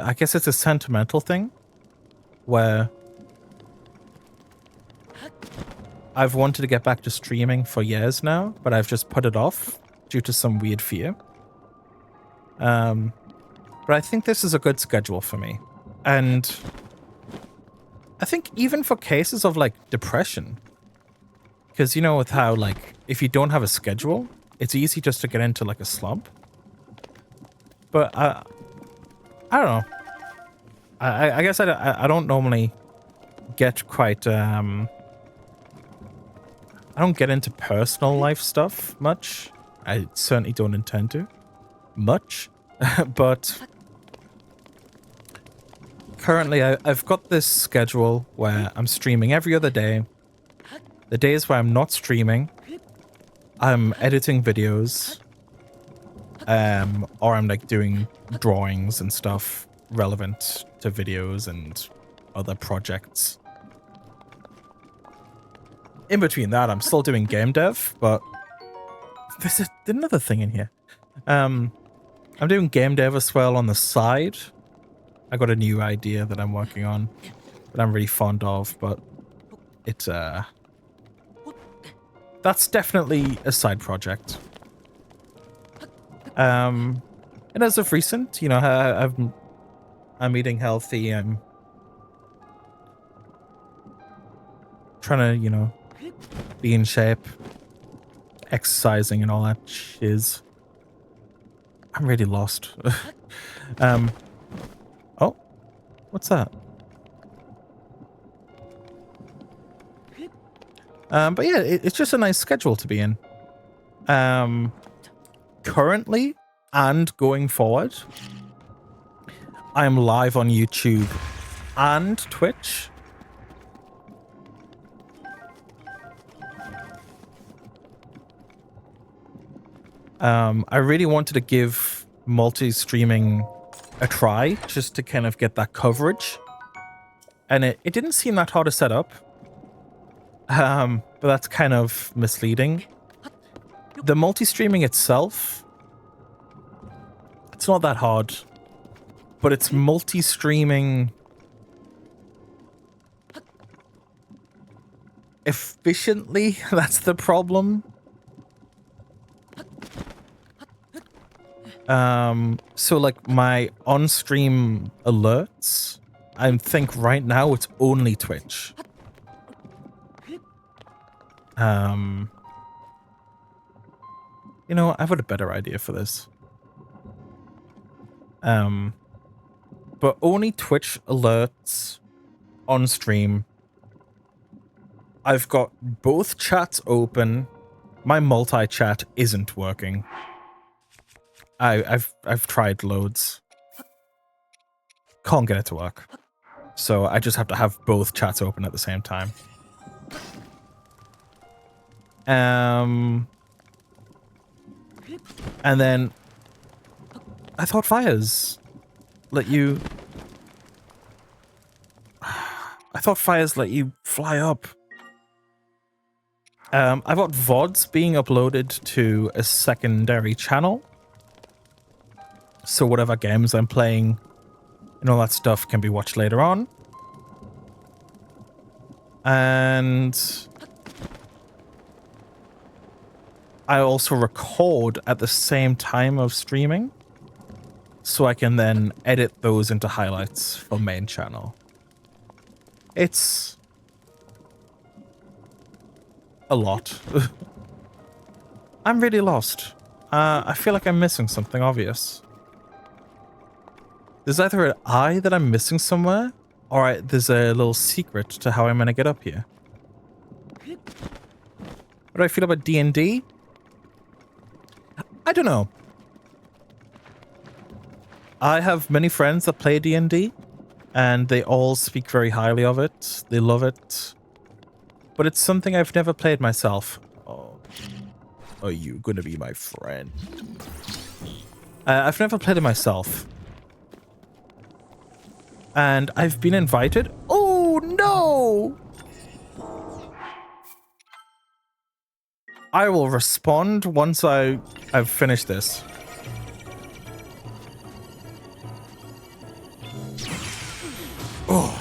I guess it's a sentimental thing, where I've wanted to get back to streaming for years now, but I've just put it off due to some weird fear. But I think this is a good schedule for me. And I think even for cases of, like, depression, because, you know, with how, like, if you don't have a schedule, it's easy just to get into, like, a slump. But I don't know. I guess I don't normally get quite, I don't get into personal life stuff much. I certainly don't intend to. Much. But currently I've got this schedule where I'm streaming every other day. The days where I'm not streaming, I'm editing videos. Or I'm, like, doing drawings and stuff relevant to videos and other projects. In between that, I'm still doing game dev, but there's another thing in here. I'm doing game dev as well on the side. I got a new idea that I'm working on that I'm really fond of, but it's that's definitely a side project. And as of recent, you know, I'm eating healthy. I'm trying to, you know, be in shape, exercising and all that shiz. I'm really lost. Oh, what's that? But yeah, it's just a nice schedule to be in. Currently and going forward, I'm live on YouTube and Twitch. I really wanted to give multi-streaming a try just to kind of get that coverage. And it didn't seem that hard to set up. But that's kind of misleading. The multi-streaming itself, it's not that hard, but it's multi-streaming efficiently. That's the problem. So, like, my on-stream alerts, I think right now it's only Twitch. You know, I've got a better idea for this. But only Twitch alerts on stream. I've got both chats open. My multi-chat isn't working. I've tried loads. Can't get it to work. So I just have to have both chats open at the same time. And then I thought fires let you... I thought fires let you fly up. I've got VODs being uploaded to a secondary channel. So whatever games I'm playing and all that stuff can be watched later on. And I also record at the same time of streaming. So I can then edit those into highlights for main channel. It's a lot. I'm really lost. I feel like I'm missing something obvious. There's either an eye that I'm missing somewhere, or there's a little secret to how I'm going to get up here. What do I feel about D&D? I don't know. I have many friends that play D&D, and they all speak very highly of it. They love it. But it's something I've never played myself. Oh, are you going to be my friend? I've never played it myself. And I've been invited. Oh, no! I will respond once I've finished this. Oh.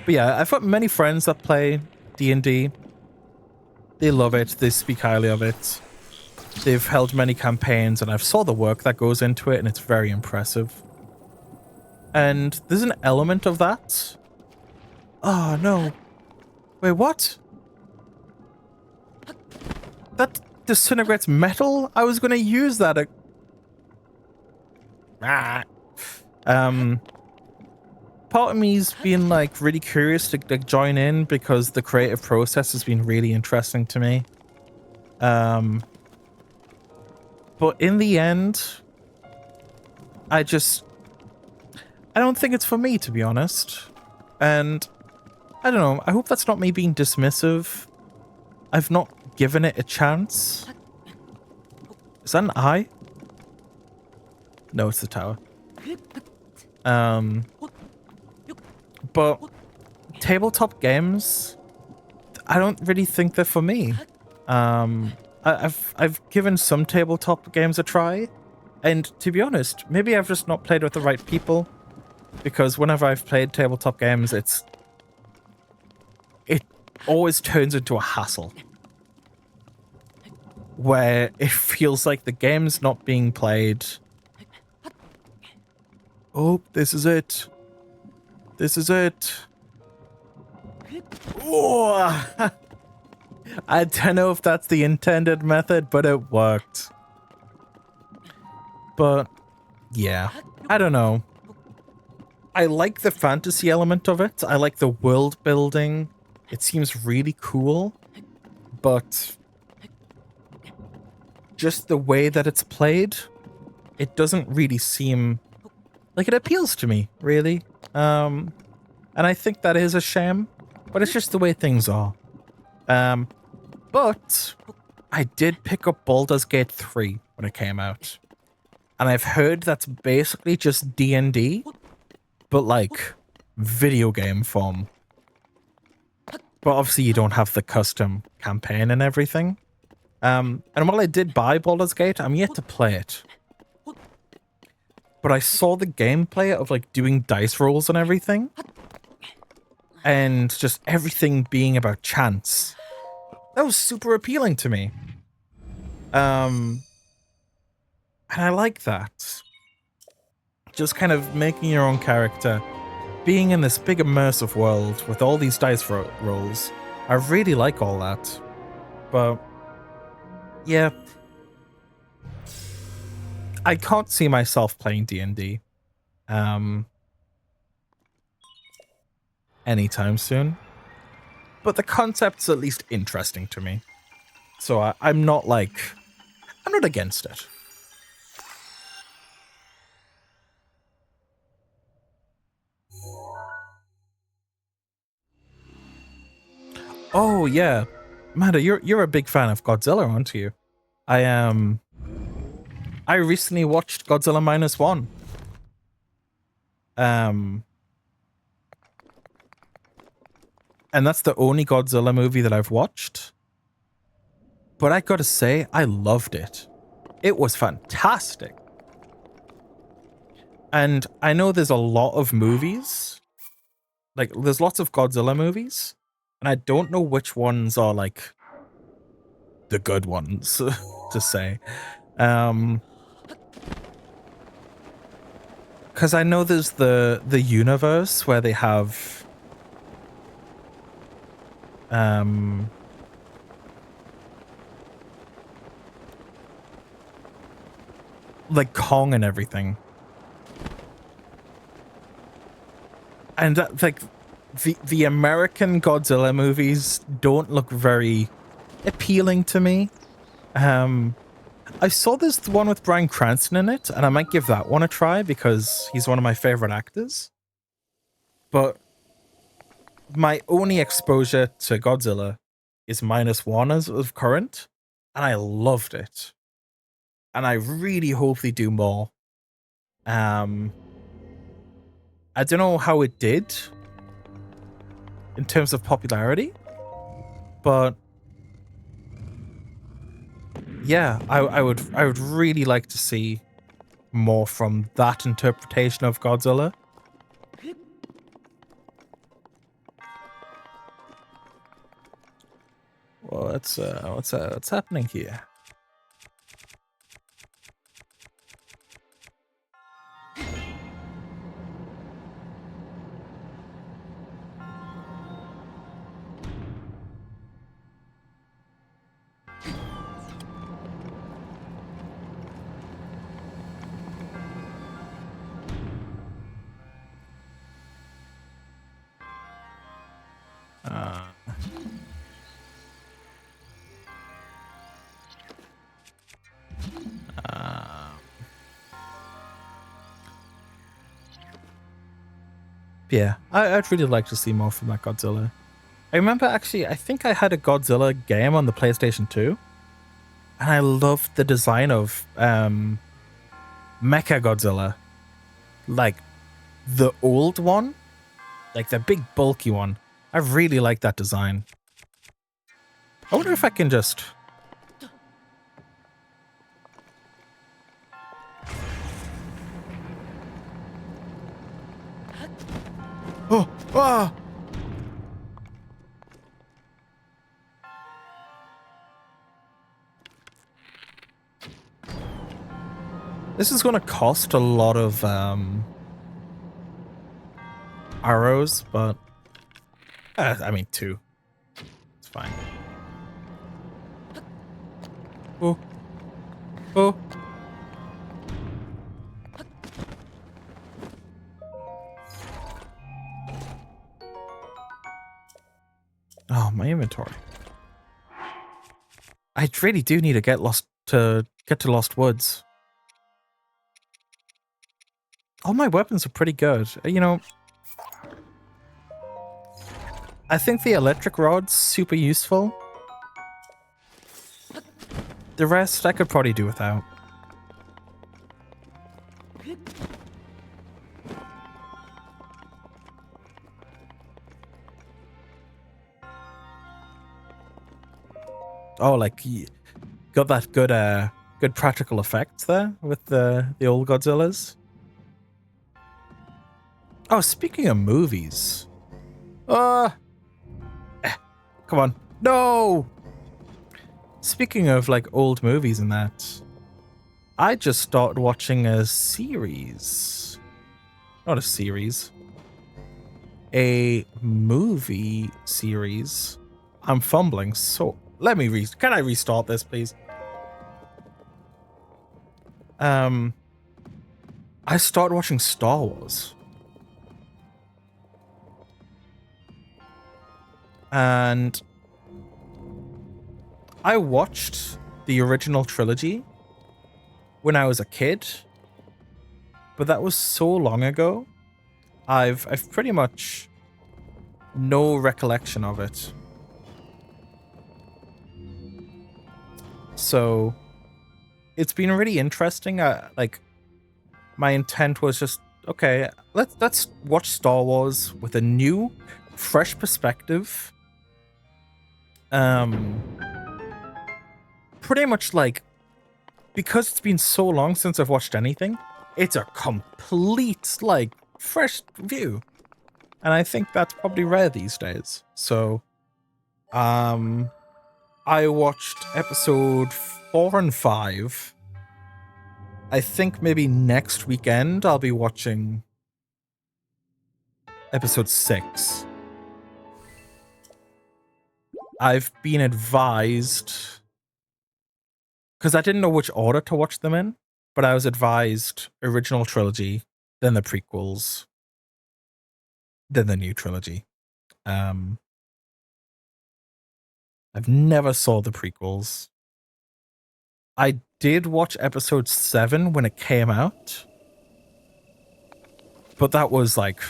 But yeah, I've got many friends that play D&D. They love it. They speak highly of it. They've held many campaigns, and I've saw the work that goes into it, and it's very impressive. And there's an element of that. Oh, no. Wait, what? That disintegrates metal? I was going to use that. Part of me's been like really curious to like, join in because the creative process has been really interesting to me. But in the end, I don't think it's for me, to be honest. And I don't know. I hope that's not me being dismissive. I've not given it a chance. Is that an eye? No, it's the tower. But tabletop games, I don't really think they're for me. I've given some tabletop games a try, and to be honest, maybe I've just not played with the right people, because whenever I've played tabletop games, it always turns into a hassle, where it feels like the game's not being played. Oh, this is it. This is it. Oh. I don't know if that's the intended method, but it worked. But, yeah. I don't know. I like the fantasy element of it. I like the world building. It seems really cool. But just the way that it's played, it doesn't really seem like it appeals to me, really. And I think that is a shame, but it's just the way things are. But I did pick up Baldur's Gate 3 when it came out. And I've heard that's basically just D&D, but like video game form. But obviously you don't have the custom campaign and everything. And while I did buy Baldur's Gate, I'm yet to play it. But I saw the gameplay of like doing dice rolls and everything. And just everything being about chance. That was super appealing to me. And I like that. Just kind of making your own character. Being in this big immersive world with all these dice rolls. I really like all that. But, yeah. I can't see myself playing D&D. Anytime soon. But the concept's at least interesting to me. So I'm not against it. Oh yeah, Amanda, you're a big fan of Godzilla, aren't you? I am. I recently watched Godzilla -1. Um, and that's the only Godzilla movie that I've watched. But I gotta say, I loved it. It was fantastic. And I know there's a lot of movies. Like, there's lots of Godzilla movies. And I don't know which ones are, like, the good ones, to say. Because I know there's the universe where they have... like Kong and everything. And that, like, the American Godzilla movies don't look very appealing to me. I saw this one with Bryan Cranston in it, and I might give that one a try because he's one of my favorite actors. But my only exposure to Godzilla is -1 as of current, and I loved it. And I really hope they do more. I don't know how it did in terms of popularity, but yeah, I would really like to see more from that interpretation of Godzilla. Well, what's happening here? Yeah, I'd really like to see more from that Godzilla. I remember actually, I think I had a Godzilla game on the PlayStation 2, and I loved the design of Mecha Godzilla, like the old one, like the big bulky one. I really like that design. I wonder if I can just... Oh, ah! This is going to cost a lot of arrows, but I mean 2. It's fine. Oh, oh. Oh, my inventory. I really do need to get to Lost Woods. All my weapons are pretty good. You know, I think the electric rod's super useful. The rest I could probably do without. Oh, like, got that good practical effects there with the old Godzillas. Oh, speaking of movies. Come on. No! Speaking of, like, old movies and that, I just started watching a series. Not a series. A movie series. I'm fumbling, so... Let me can I restart this, please? I started watching Star Wars. And I watched the original trilogy when I was a kid, but that was so long ago. I've pretty much no recollection of it. So it's been really interesting. Like, my intent was just, okay, let's watch Star Wars with a new, fresh perspective. Pretty much like, because it's been so long since I've watched anything, it's a complete, like, fresh view. And I think that's probably rare these days. So, I watched episode 4 and 5. I think maybe next weekend I'll be watching episode 6. I've been advised, because I didn't know which order to watch them in, but I was advised original trilogy, then the prequels, then the new trilogy. I've never saw the prequels. I did watch episode 7 when it came out, but that was like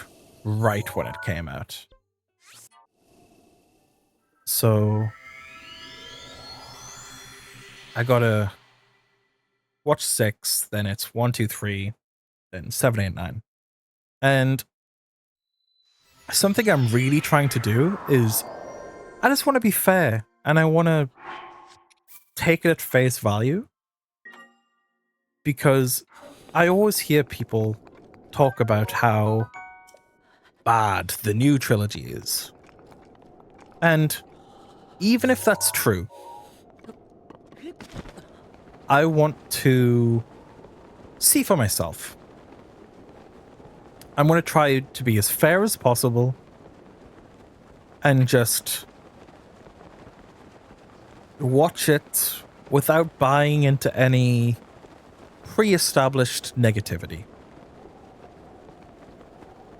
right when it came out. So I gotta watch 6, then it's 1, 2, 3, then 7, 8, 9. And something I'm really trying to do is I just want to be fair, and I want to take it at face value, because I always hear people talk about how bad the new trilogy is. And even if that's true, I want to see for myself. I'm going to try to be as fair as possible and just watch it without buying into any pre-established negativity.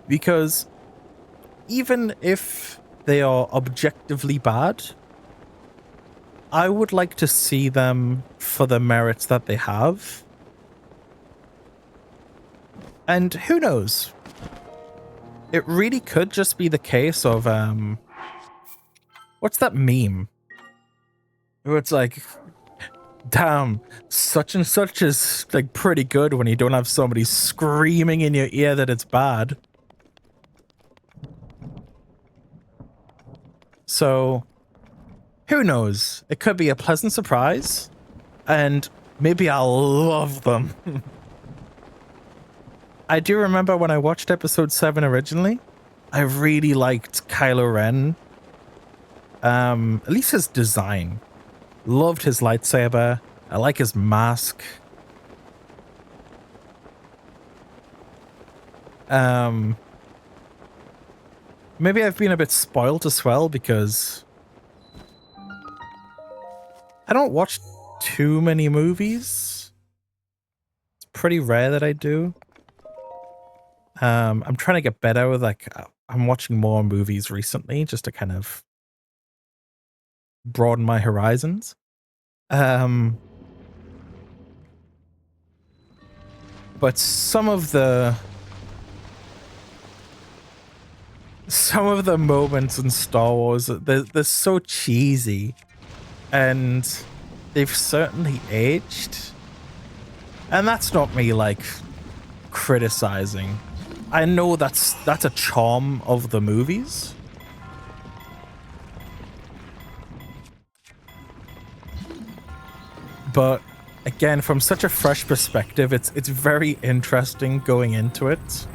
Because even if they are objectively bad, I would like to see them for the merits that they have. And who knows? It really could just be the case of, what's that meme? Where it's like, damn, such and such is like pretty good when you don't have somebody screaming in your ear that it's bad. So, who knows? It could be a pleasant surprise, and maybe I'll love them. I do remember when I watched episode 7 originally, I really liked Kylo Ren. At least his design. Loved his lightsaber. I like his mask. Maybe I've been a bit spoiled as well because I don't watch too many movies. It's pretty rare that I do. I'm trying to get better with, like, I'm watching more movies recently just to kind of broaden my horizons. But some of the moments in Star Wars, they're so cheesy, and they've certainly aged. And that's not me, like, criticizing. I know that's a charm of the movies. But again, from such a fresh perspective, it's very interesting going into it.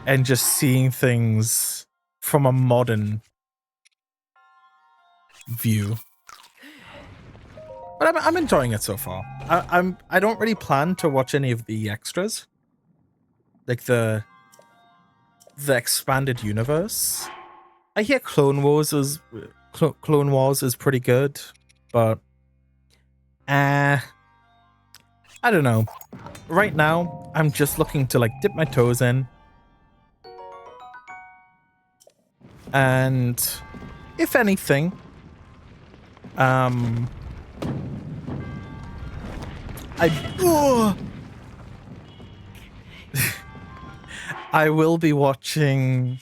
And just seeing things from a modern view. But I'm enjoying it so far. I don't really plan to watch any of the extras, like the expanded universe. I hear Clone Wars is pretty good, but I don't know. Right now, I'm just looking to, like, dip my toes in. And if anything, I will be watching,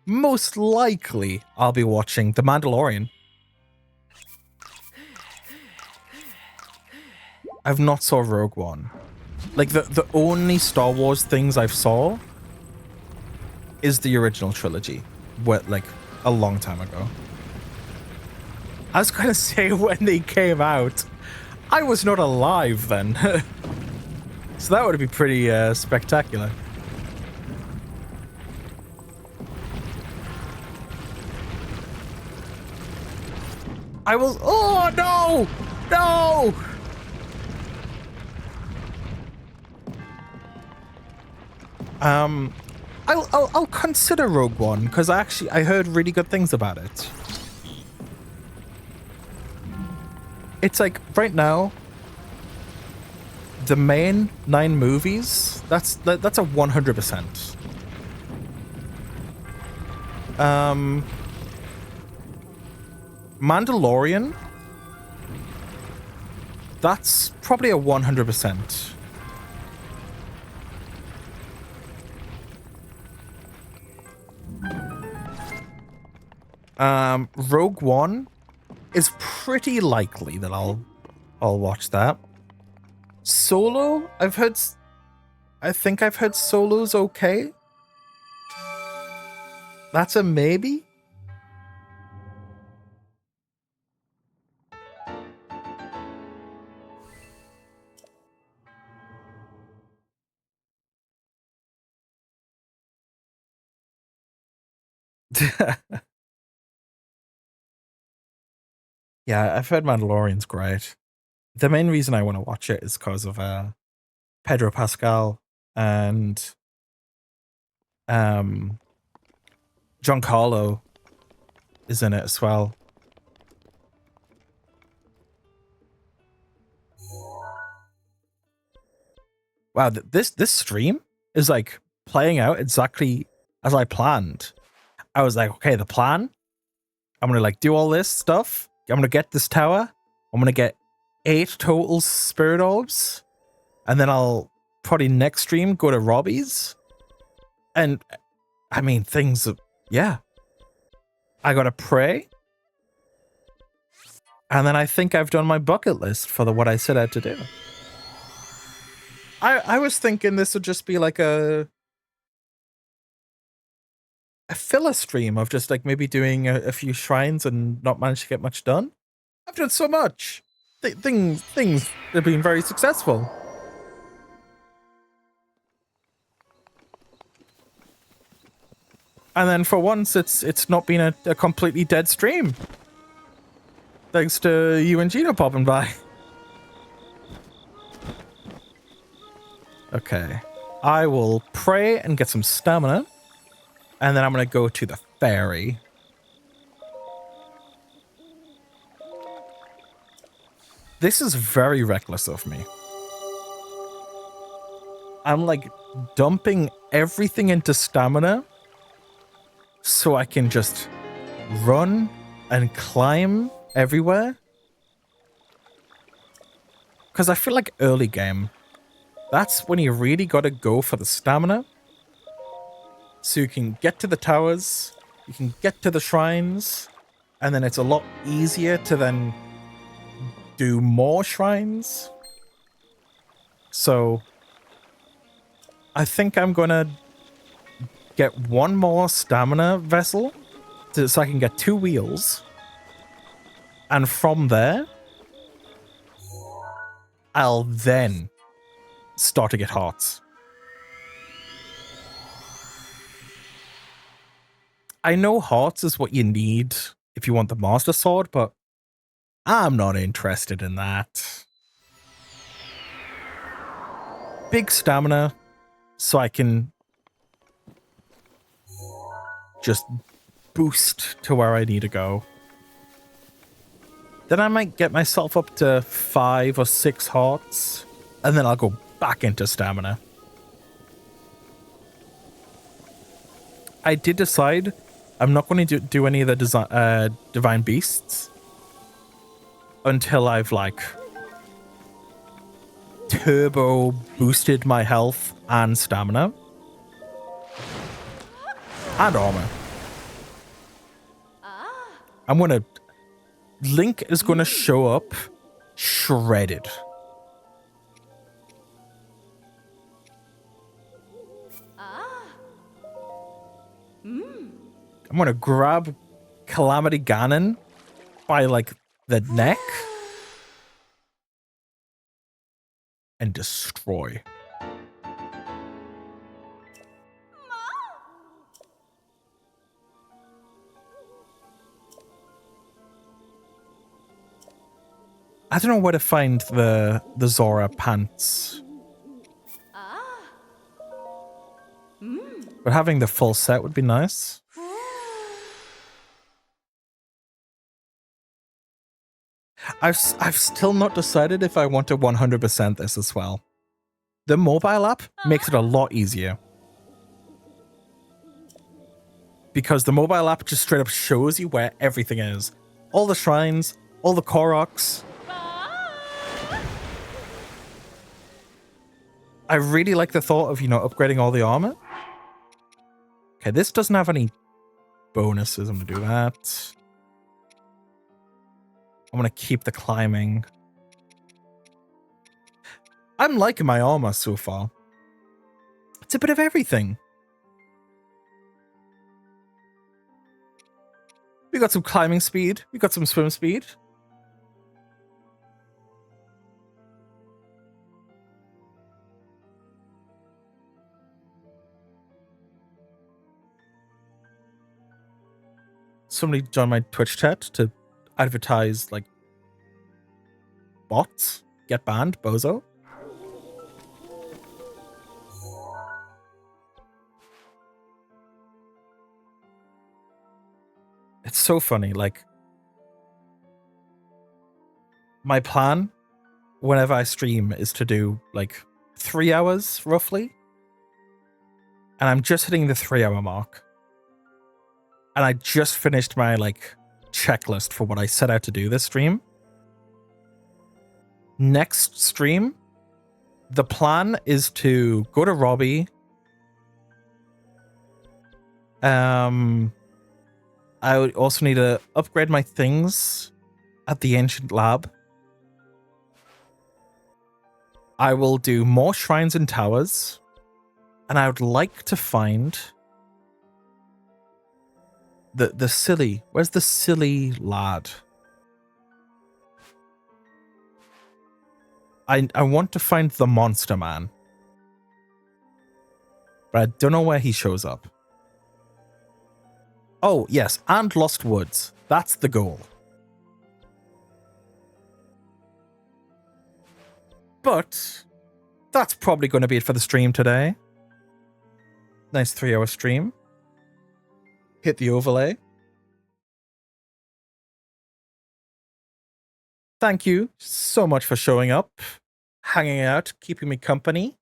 most likely I'll be watching The Mandalorian I've not saw Rogue One. Like, the only Star Wars things I've saw is the original trilogy. What, like, a long time ago. I was gonna say when they came out, I was not alive then. So that would be pretty spectacular. I will. Oh no! No! I'll consider Rogue One because I heard really good things about it. It's like right now, the main 9 movies. That's a 100%. Mandalorian. That's probably a 100%. Rogue One is pretty likely that I'll watch that. Solo, I think I've heard Solo's okay. That's a maybe. Yeah, I've heard Mandalorian's great. The main reason I want to watch it is because of Pedro Pascal and Giancarlo is in it as well. Wow, this stream is like playing out exactly as I planned. I was like, okay, the plan, I'm gonna like do all this stuff. I'm gonna get this tower. I'm gonna get 8 total spirit orbs. And then I'll probably next stream go to Robbie's. And I mean, things, yeah. I gotta pray. And then I think I've done my bucket list for what I set out to do. I was thinking this would just be like a filler stream of just like maybe doing a few shrines and not manage to get much done. I've done so much. Things have been very successful. And then for once, it's not been a completely dead stream. Thanks to you and Gina popping by. Okay. I will pray and get some stamina. And then I'm going to go to the ferry. This is very reckless of me. I'm like dumping everything into stamina so I can just run and climb everywhere. Because I feel like early game, that's when you really got to go for the stamina. So you can get to the towers, you can get to the shrines, and then it's a lot easier to then do more shrines. So I think I'm gonna get one more stamina vessel so I can get 2 wheels. And from there, I'll then start to get hearts. I know hearts is what you need if you want the Master Sword, but I'm not interested in that. Big stamina, so I can just boost to where I need to go. Then I might get myself up to 5 or 6 hearts, and then I'll go back into stamina. I did decide I'm not going to do any of the divine beasts until I've like turbo boosted my health and stamina and armor. I'm gonna Link is gonna show up shredded. I'm gonna grab Calamity Ganon by like the neck and destroy. I don't know where to find the Zora pants. But having the full set would be nice. I've still not decided if I want to 100% this as well. The mobile app makes it a lot easier. Because the mobile app just straight up shows you where everything is. All the shrines, all the Koroks. I really like the thought of, you know, upgrading all the armor. Okay, this doesn't have any bonuses. I'm gonna do that. I'm gonna keep the climbing. I'm liking my armor so far. It's a bit of everything. We got some climbing speed. We got some swim speed. Somebody joined my Twitch chat to advertise, like, bots. Get banned, bozo. It's so funny, like, my plan whenever I stream is to do, like, 3 hours, roughly. And I'm just hitting the 3-hour mark. And I just finished my, like, checklist for what I set out to do this stream. Next stream, the plan is to go to Robbie. I would also need to upgrade my things at the Ancient Lab. I will do more shrines and towers. And I would like to find the silly. Where's the silly lad? I want to find the monster man. But I don't know where he shows up. Oh, yes, and Lost Woods. That's the goal. But that's probably going to be it for the stream today. Nice 3-hour stream. Hit the overlay. Thank you so much for showing up, hanging out, keeping me company.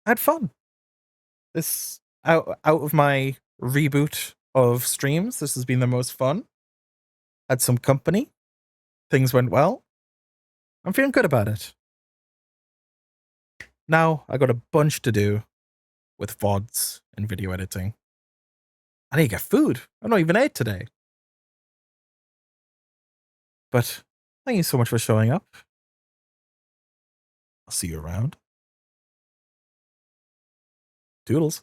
I had fun. This out of my reboot of streams, this has been the most fun. Had some company. Things went well. I'm feeling good about it. Now I got a bunch to do with VODs and video editing. I need to get food. I've not even ate today. But thank you so much for showing up. I'll see you around. Doodles.